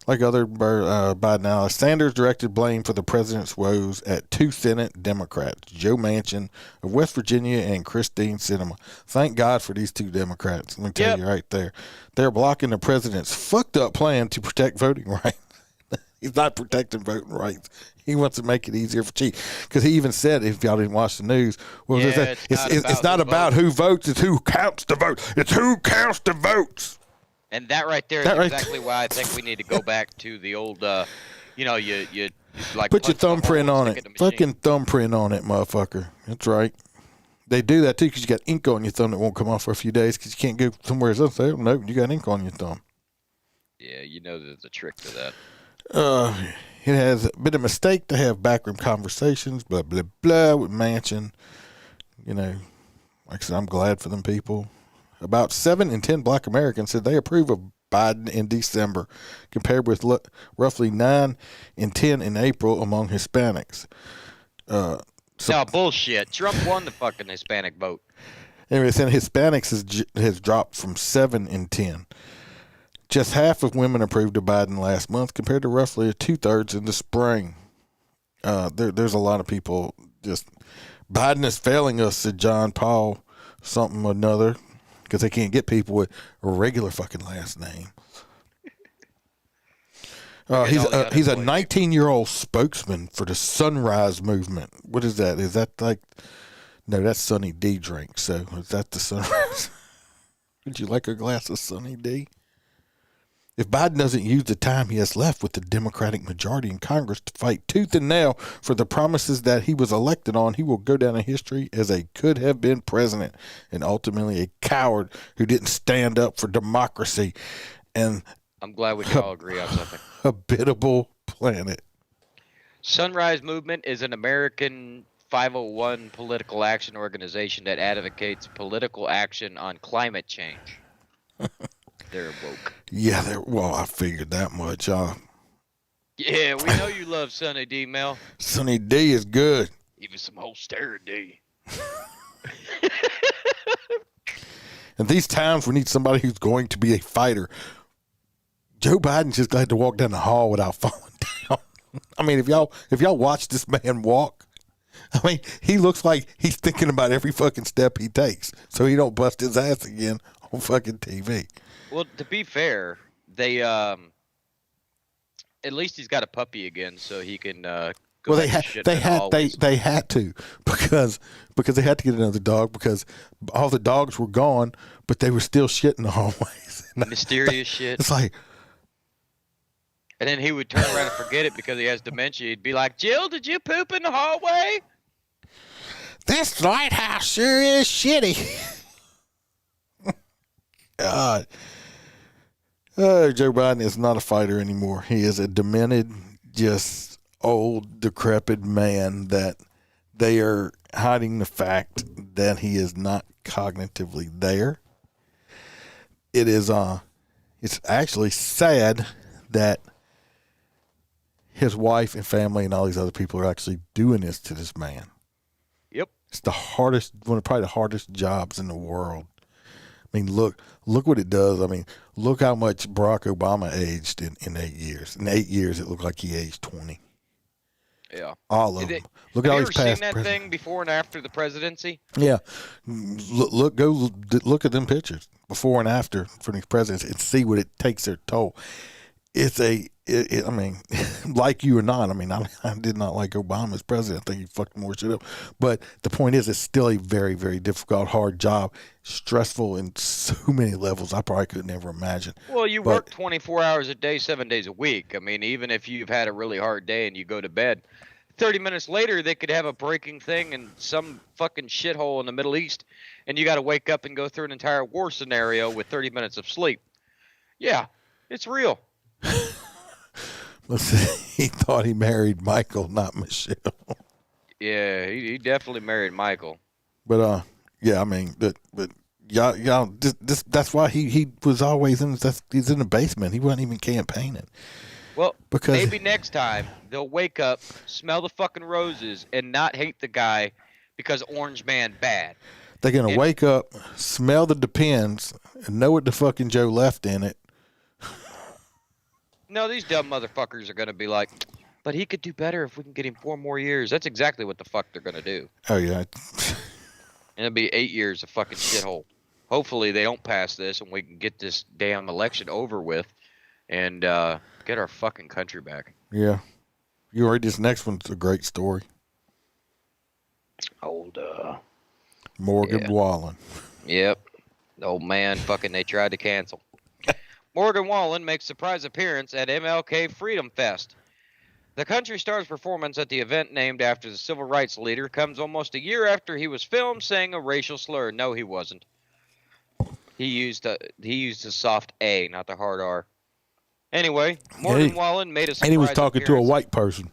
Like other Biden allies, Sanders directed blame for the president's woes at two Senate Democrats, Joe Manchin of West Virginia and Christine Sinema. Thank God for these two Democrats. Let me tell you right there. They're blocking the president's fucked up plan to protect voting rights. He's not protecting voting rights. He wants to make it easier for cheat. Because he even said, if y'all didn't watch the news, it's not about who votes, it's who counts the vote. It's who counts the votes. And that right there is exactly why I think we need to go back to the old, you like put your thumbprint on it. Fucking thumbprint on it, motherfucker. That's right. They do that too because you got ink on your thumb that won't come off for a few days because you can't go somewhere else and say, oh, no, you got ink on your thumb. Yeah, there's a trick to that. It has been a mistake to have backroom conversations, blah, blah, blah, with Manchin. Like I said, I'm glad for them people. About 7 in 10 black Americans said they approve of Biden in December, compared with roughly 9 in 10 in April among Hispanics. No, bullshit. Trump won the fucking Hispanic vote. Anyway, then Hispanics has dropped from 7 in 10. Just half of women approved of Biden last month, compared to roughly 2/3 in the spring. There's a lot of people just, Biden is failing us, said John Paul something or another, because they can't get people with a regular fucking last name. He's a 19-year-old spokesman for the Sunrise Movement. What is that? Is that like, no, that's Sunny D drink. So is that the Sunrise? Would you like a glass of Sunny D? If Biden doesn't use the time he has left with the Democratic majority in Congress to fight tooth and nail for the promises that he was elected on, he will go down in history as a could-have-been president and ultimately a coward who didn't stand up for democracy and I'm glad we can all agree on something. Habitable planet. Sunrise Movement is an American 501 political action organization that advocates political action on climate change. They're woke. Yeah, well, I figured that much. Yeah, we know you love Sunny D, Mel. Sunny D is good. Even some whole stare D. And these times we need somebody who's going to be a fighter. Joe Biden's just glad to walk down the hall without falling down. I mean, if y'all watch this man walk, I mean, he looks like he's thinking about every fucking step he takes so he don't bust his ass again on fucking TV. Well, to be fair, they at least he's got a puppy again, so he can. Well, they had to because they had to get another dog because all the dogs were gone, but they were still shit in the hallways. Mysterious shit. It's like, and then he would turn around and forget it because he has dementia. He'd be like, "Jill, did you poop in the hallway?" This lighthouse sure is shitty. God. Joe Biden is not a fighter anymore. He is a demented, just old, decrepit man that they are hiding the fact that he is not cognitively there. It is, it's actually sad that his wife and family and all these other people are actually doing this to this man. Yep. It's the hardest, one of probably the hardest jobs in the world. I mean, look what it does. I mean, look how much Barack Obama aged in 8 years. In 8 years, it looked like he aged 20. Yeah. All of them. Look at all these past. Have you ever seen that thing before and after the presidency? Yeah. Look at them pictures before and after for these presidents and see what it takes their toll. It's I mean, like you or not, I mean, I did not like Obama as president. I think he fucked more shit up. But the point is, it's still a very, very difficult, hard job, stressful in so many levels I probably could never imagine. Well, you work 24 hours a day, 7 days a week. I mean, even if you've had a really hard day and you go to bed, 30 minutes later, they could have a breaking thing in some fucking shithole in the Middle East, and you got to wake up and go through an entire war scenario with 30 minutes of sleep. Yeah, it's real. Listen, he thought he married Michael, not Michelle. Yeah, he definitely married Michael. But yeah, I mean, but y'all, that's why he was always he's in the basement. He wasn't even campaigning. Well, because maybe next time they'll wake up, smell the fucking roses, and not hate the guy because Orange Man bad. They're gonna wake up, smell the Depends, and know what the fucking Joe left in it. No, these dumb motherfuckers are going to be like, but he could do better if we can get him 4 more years. That's exactly what the fuck they're going to do. Oh, yeah. And it'll be 8 years of fucking shithole. Hopefully they don't pass this and we can get this damn election over with and get our fucking country back. Yeah. You already, this next one's a great story. Old, Morgan Wallen. Yep. The old man fucking they tried to cancel. Morgan Wallen makes surprise appearance at MLK Freedom Fest. The country star's performance at the event named after the civil rights leader comes almost a year after he was filmed saying a racial slur. No, he wasn't. He used a soft A, not the hard R. Anyway, Morgan Wallen made a surprise appearance. And he was talking to a white person.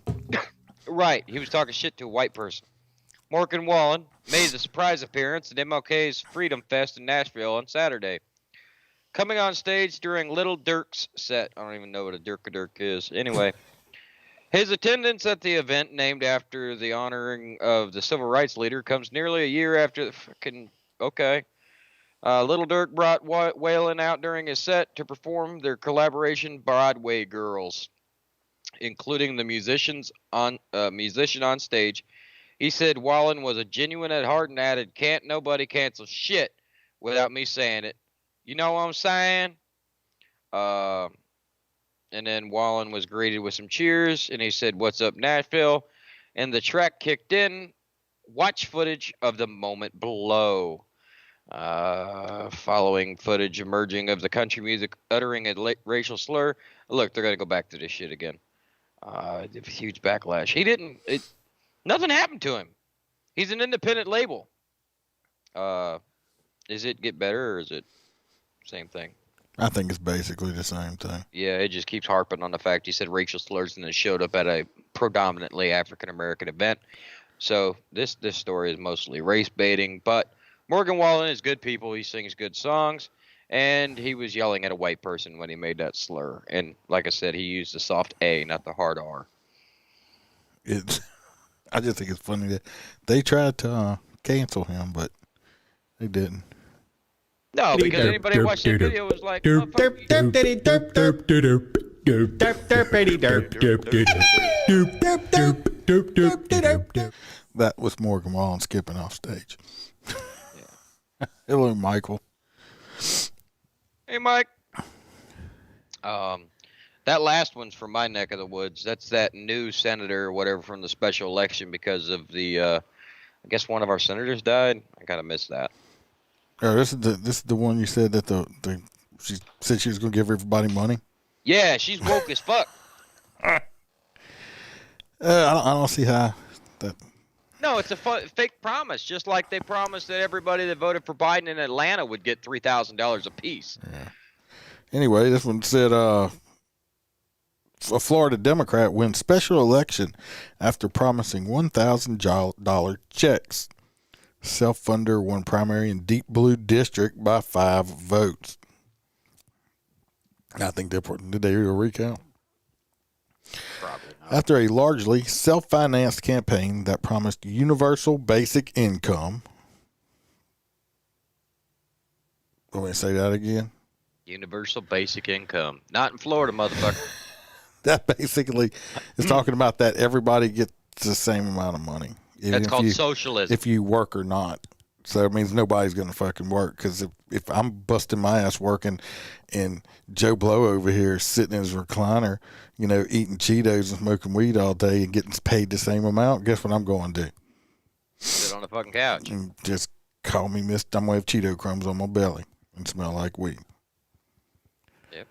Right, he was talking shit to a white person. Morgan Wallen made a surprise appearance at MLK's Freedom Fest in Nashville on Saturday. Coming on stage during Little Dirk's set. I don't even know what a Dirk is. Anyway, his attendance at the event named after the honoring of the civil rights leader comes nearly a year after the fucking... Okay. Little Dirk brought Waylon out during his set to perform their collaboration Broadway Girls, including the musician on stage. He said Wallen was a genuine at heart and added, "Can't nobody cancel shit without me saying it. You know what I'm saying?" And then Wallen was greeted with some cheers, and he said, "What's up, Nashville?" And the track kicked in. Watch footage of the moment below. Following footage emerging of the country music uttering a racial slur. Look, they're going to go back to this shit again. Huge backlash. Nothing happened to him. He's an independent label. Is it get better or is it same thing? I think it's basically the same thing. Yeah, it just keeps harping on the fact he said racial slurs and then showed up at a predominantly African American event. So this story is mostly race baiting, but Morgan Wallen is good people. He sings good songs, and he was yelling at a white person when he made that slur. And like I said, he used the soft A, not the hard R. I just think it's funny that they tried to cancel him, but they didn't. No, because anybody watched that video was like, That was Morgan Wallen skipping off stage. Hello, Michael. hey, Mike. That last one's from my neck of the woods. That's that new senator or whatever from the special election because of the, I guess one of our senators died. I kind of missed that. This is the one you said that she said she was going to give everybody money. Yeah, she's woke as fuck. I don't see how that. No, it's a fake promise, just like they promised that everybody that voted for Biden in Atlanta would get $3,000 apiece. Yeah. Anyway, this one said a Florida Democrat wins special election after promising $1,000 checks. Self-funder won primary in deep blue district by 5 votes. I think did they do a recount? Probably not. After a largely self-financed campaign that promised universal basic income. Want me to say that again? Universal basic income. Not in Florida, motherfucker. That basically is talking about that everybody gets the same amount of money. That's called socialism. If you work or not. So it means nobody's going to fucking work. Because if I'm busting my ass working and Joe Blow over here sitting in his recliner, eating Cheetos and smoking weed all day and getting paid the same amount, guess what I'm going to do? Sit on the fucking couch. And just call me I'm going to have Cheeto crumbs on my belly and smell like weed. Yep.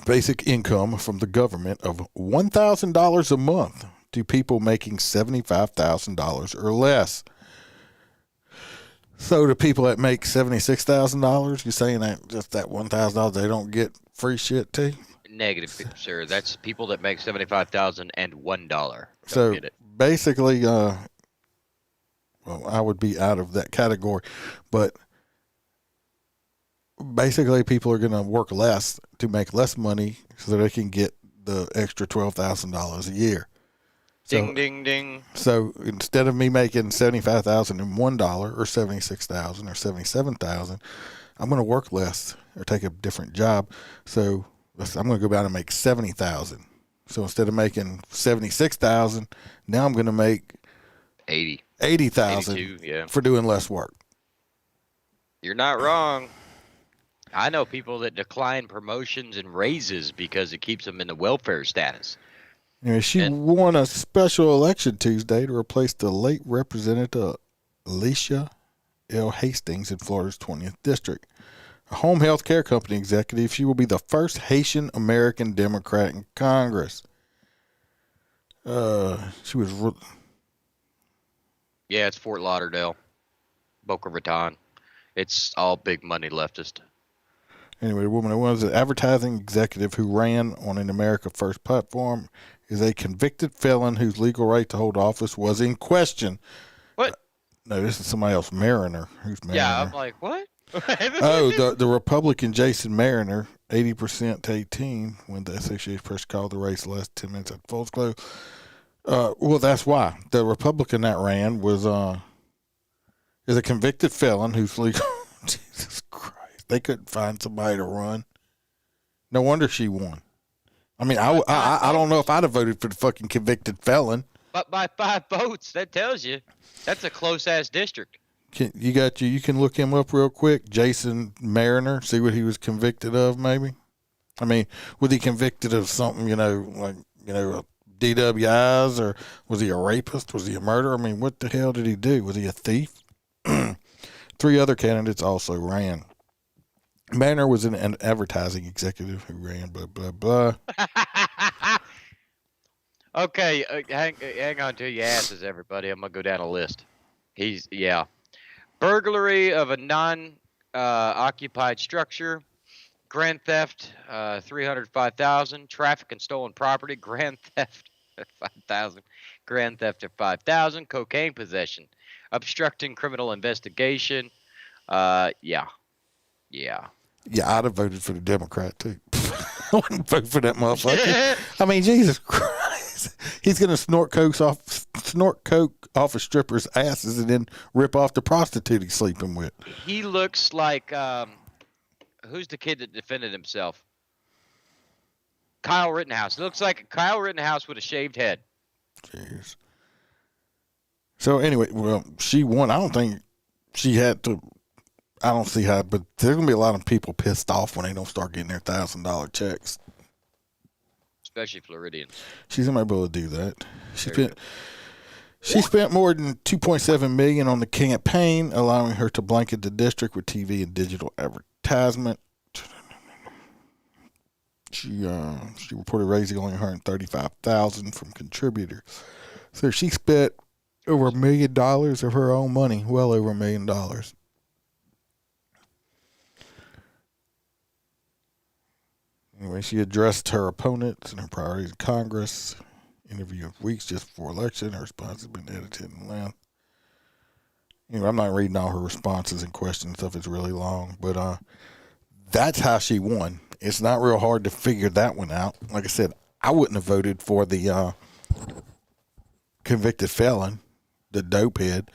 Basic income from the government of $1,000 a month to people making $75,000 or less. So the people that make $76,000, you're saying that just that $1,000 they don't get free shit too? Negative, sir. That's people that make $75,000 and $1. So get it. Basically, I would be out of that category, but basically people are going to work less to make less money so they can get the extra $12,000 a year. Ding, ding, ding. So instead of me making $75,001 or $76,000 or $77,000, I'm going to work less or take a different job. So I'm going to go down and make $70,000. So instead of making $76,000, now I'm going to make $80,000 for doing less work. You're not wrong. I know people that decline promotions and raises because it keeps them in the welfare status. She won a special election Tuesday to replace the late Representative Alicia L. Hastings in Florida's 20th District. A home health care company executive, she will be the first Haitian American Democrat in Congress. She was... Yeah, it's Fort Lauderdale, Boca Raton. It's all big money leftist. Anyway, the woman who was an advertising executive who ran on an America First platform is a convicted felon whose legal right to hold office was in question. What? No, this is somebody else, Mariner. Who's Mariner? Yeah, I'm like, what? The Republican Jason Mariner, 80% to 18, when the Associated Press called the race last 10 minutes at polls closed. Well, that's why. The Republican that ran is a convicted felon who's legal. Jesus Christ. They couldn't find somebody to run. No wonder she won. I mean, I don't know if I'd have voted for the fucking convicted felon. But by 5 votes, that tells you that's a close-ass district. You can look him up real quick, Jason Mariner, see what he was convicted of, maybe. I mean, was he convicted of something, DWIs, or was he a rapist? Was he a murderer? I mean, what the hell did he do? Was he a thief? 3 other candidates also ran. Mariner was an advertising executive who ran, blah, blah, blah. Okay, hang on to your asses, everybody. I'm going to go down a list. Burglary of a occupied structure, grand theft, 305,000, traffic and stolen property, grand theft, 5,000, grand theft of 5,000, cocaine possession, obstructing criminal investigation. Yeah. Yeah, I'd have voted for the Democrat too. I wouldn't vote for that motherfucker. I mean, Jesus Christ. He's going to snort coke off a stripper's asses and then rip off the prostitute he's sleeping with. He looks like, who's the kid that defended himself? Kyle Rittenhouse. He looks like Kyle Rittenhouse with a shaved head. Jeez. So anyway, well, she won. I don't think she had to. I don't see how, but there's going to be a lot of people pissed off when they don't start getting their $1,000 checks. Especially Floridians. She's going to be able to do that. She spent more than $2.7 million on the campaign, allowing her to blanket the district with TV and digital advertisement. She reported raising only $135,000 from contributors. So she spent over $1 million of her own money, well over $1 million. Anyway, she addressed her opponents and her priorities in Congress. Interview of weeks just before election. Her response has been edited and length. Anyway, I'm not reading all her responses and questions stuff. It's really long, but that's how she won. It's not real hard to figure that one out. Like I said, I wouldn't have voted for the convicted felon, the dopehead,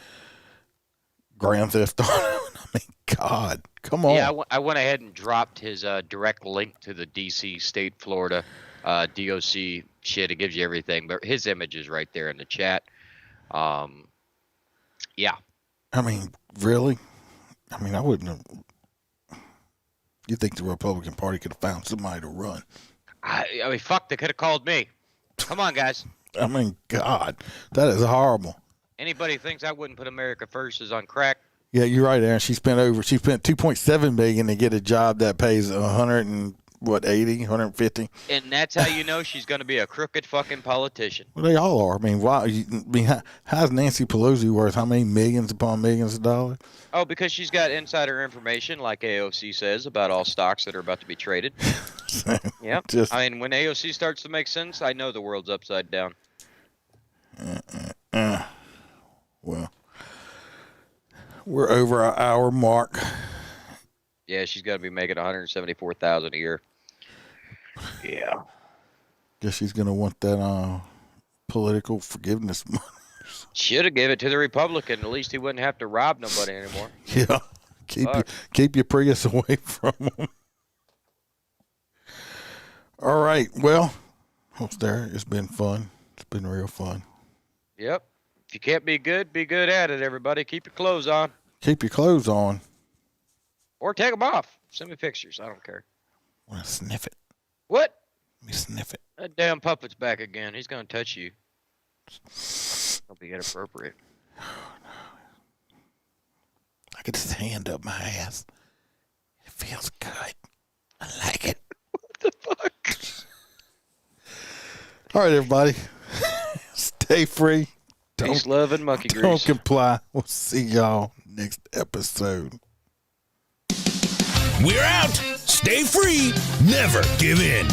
grand theft auto. I mean, God, come on. Yeah, I went ahead and dropped his direct link to the D.C. State, Florida DOC shit. It gives you everything, but his image is right there in the chat. Yeah. I mean, really? I mean, I wouldn't have. You think the Republican Party could have found somebody to run? I mean, fuck, they could have called me. Come on, guys. I mean, God, that is horrible. Anybody thinks I wouldn't put America first is on crack. Yeah, you're right, Aaron. She spent $2.7 million to get a job that pays 150. And that's how you know she's going to be a crooked fucking politician. Well, they all are. I mean, why? How's Nancy Pelosi worth? How many millions upon millions of dollars? Oh, because she's got insider information, like AOC says, about all stocks that are about to be traded. Yeah. I mean, when AOC starts to make sense, I know the world's upside down. Well, we're over our hour mark. Yeah, she's going to be making $174,000 a year. Yeah. Guess she's going to want that political forgiveness money. Should have gave it to the Republican. At least he wouldn't have to rob nobody anymore. Yeah. Keep your Prius away from them. All right. Well, almost there. It's been fun. It's been real fun. Yep. If you can't be good at it, everybody. Keep your clothes on. Keep your clothes on. Or take them off. Send me pictures. I don't care. I want to sniff it. What? Let me sniff it. That damn puppet's back again. He's going to touch you. Don't be inappropriate. I get his hand up my ass. It feels good. I like it. What the fuck? All right, everybody. Stay free. Peace, love, and monkey grease. Don't comply. We'll see y'all next episode. We're out. Stay free. Never give in.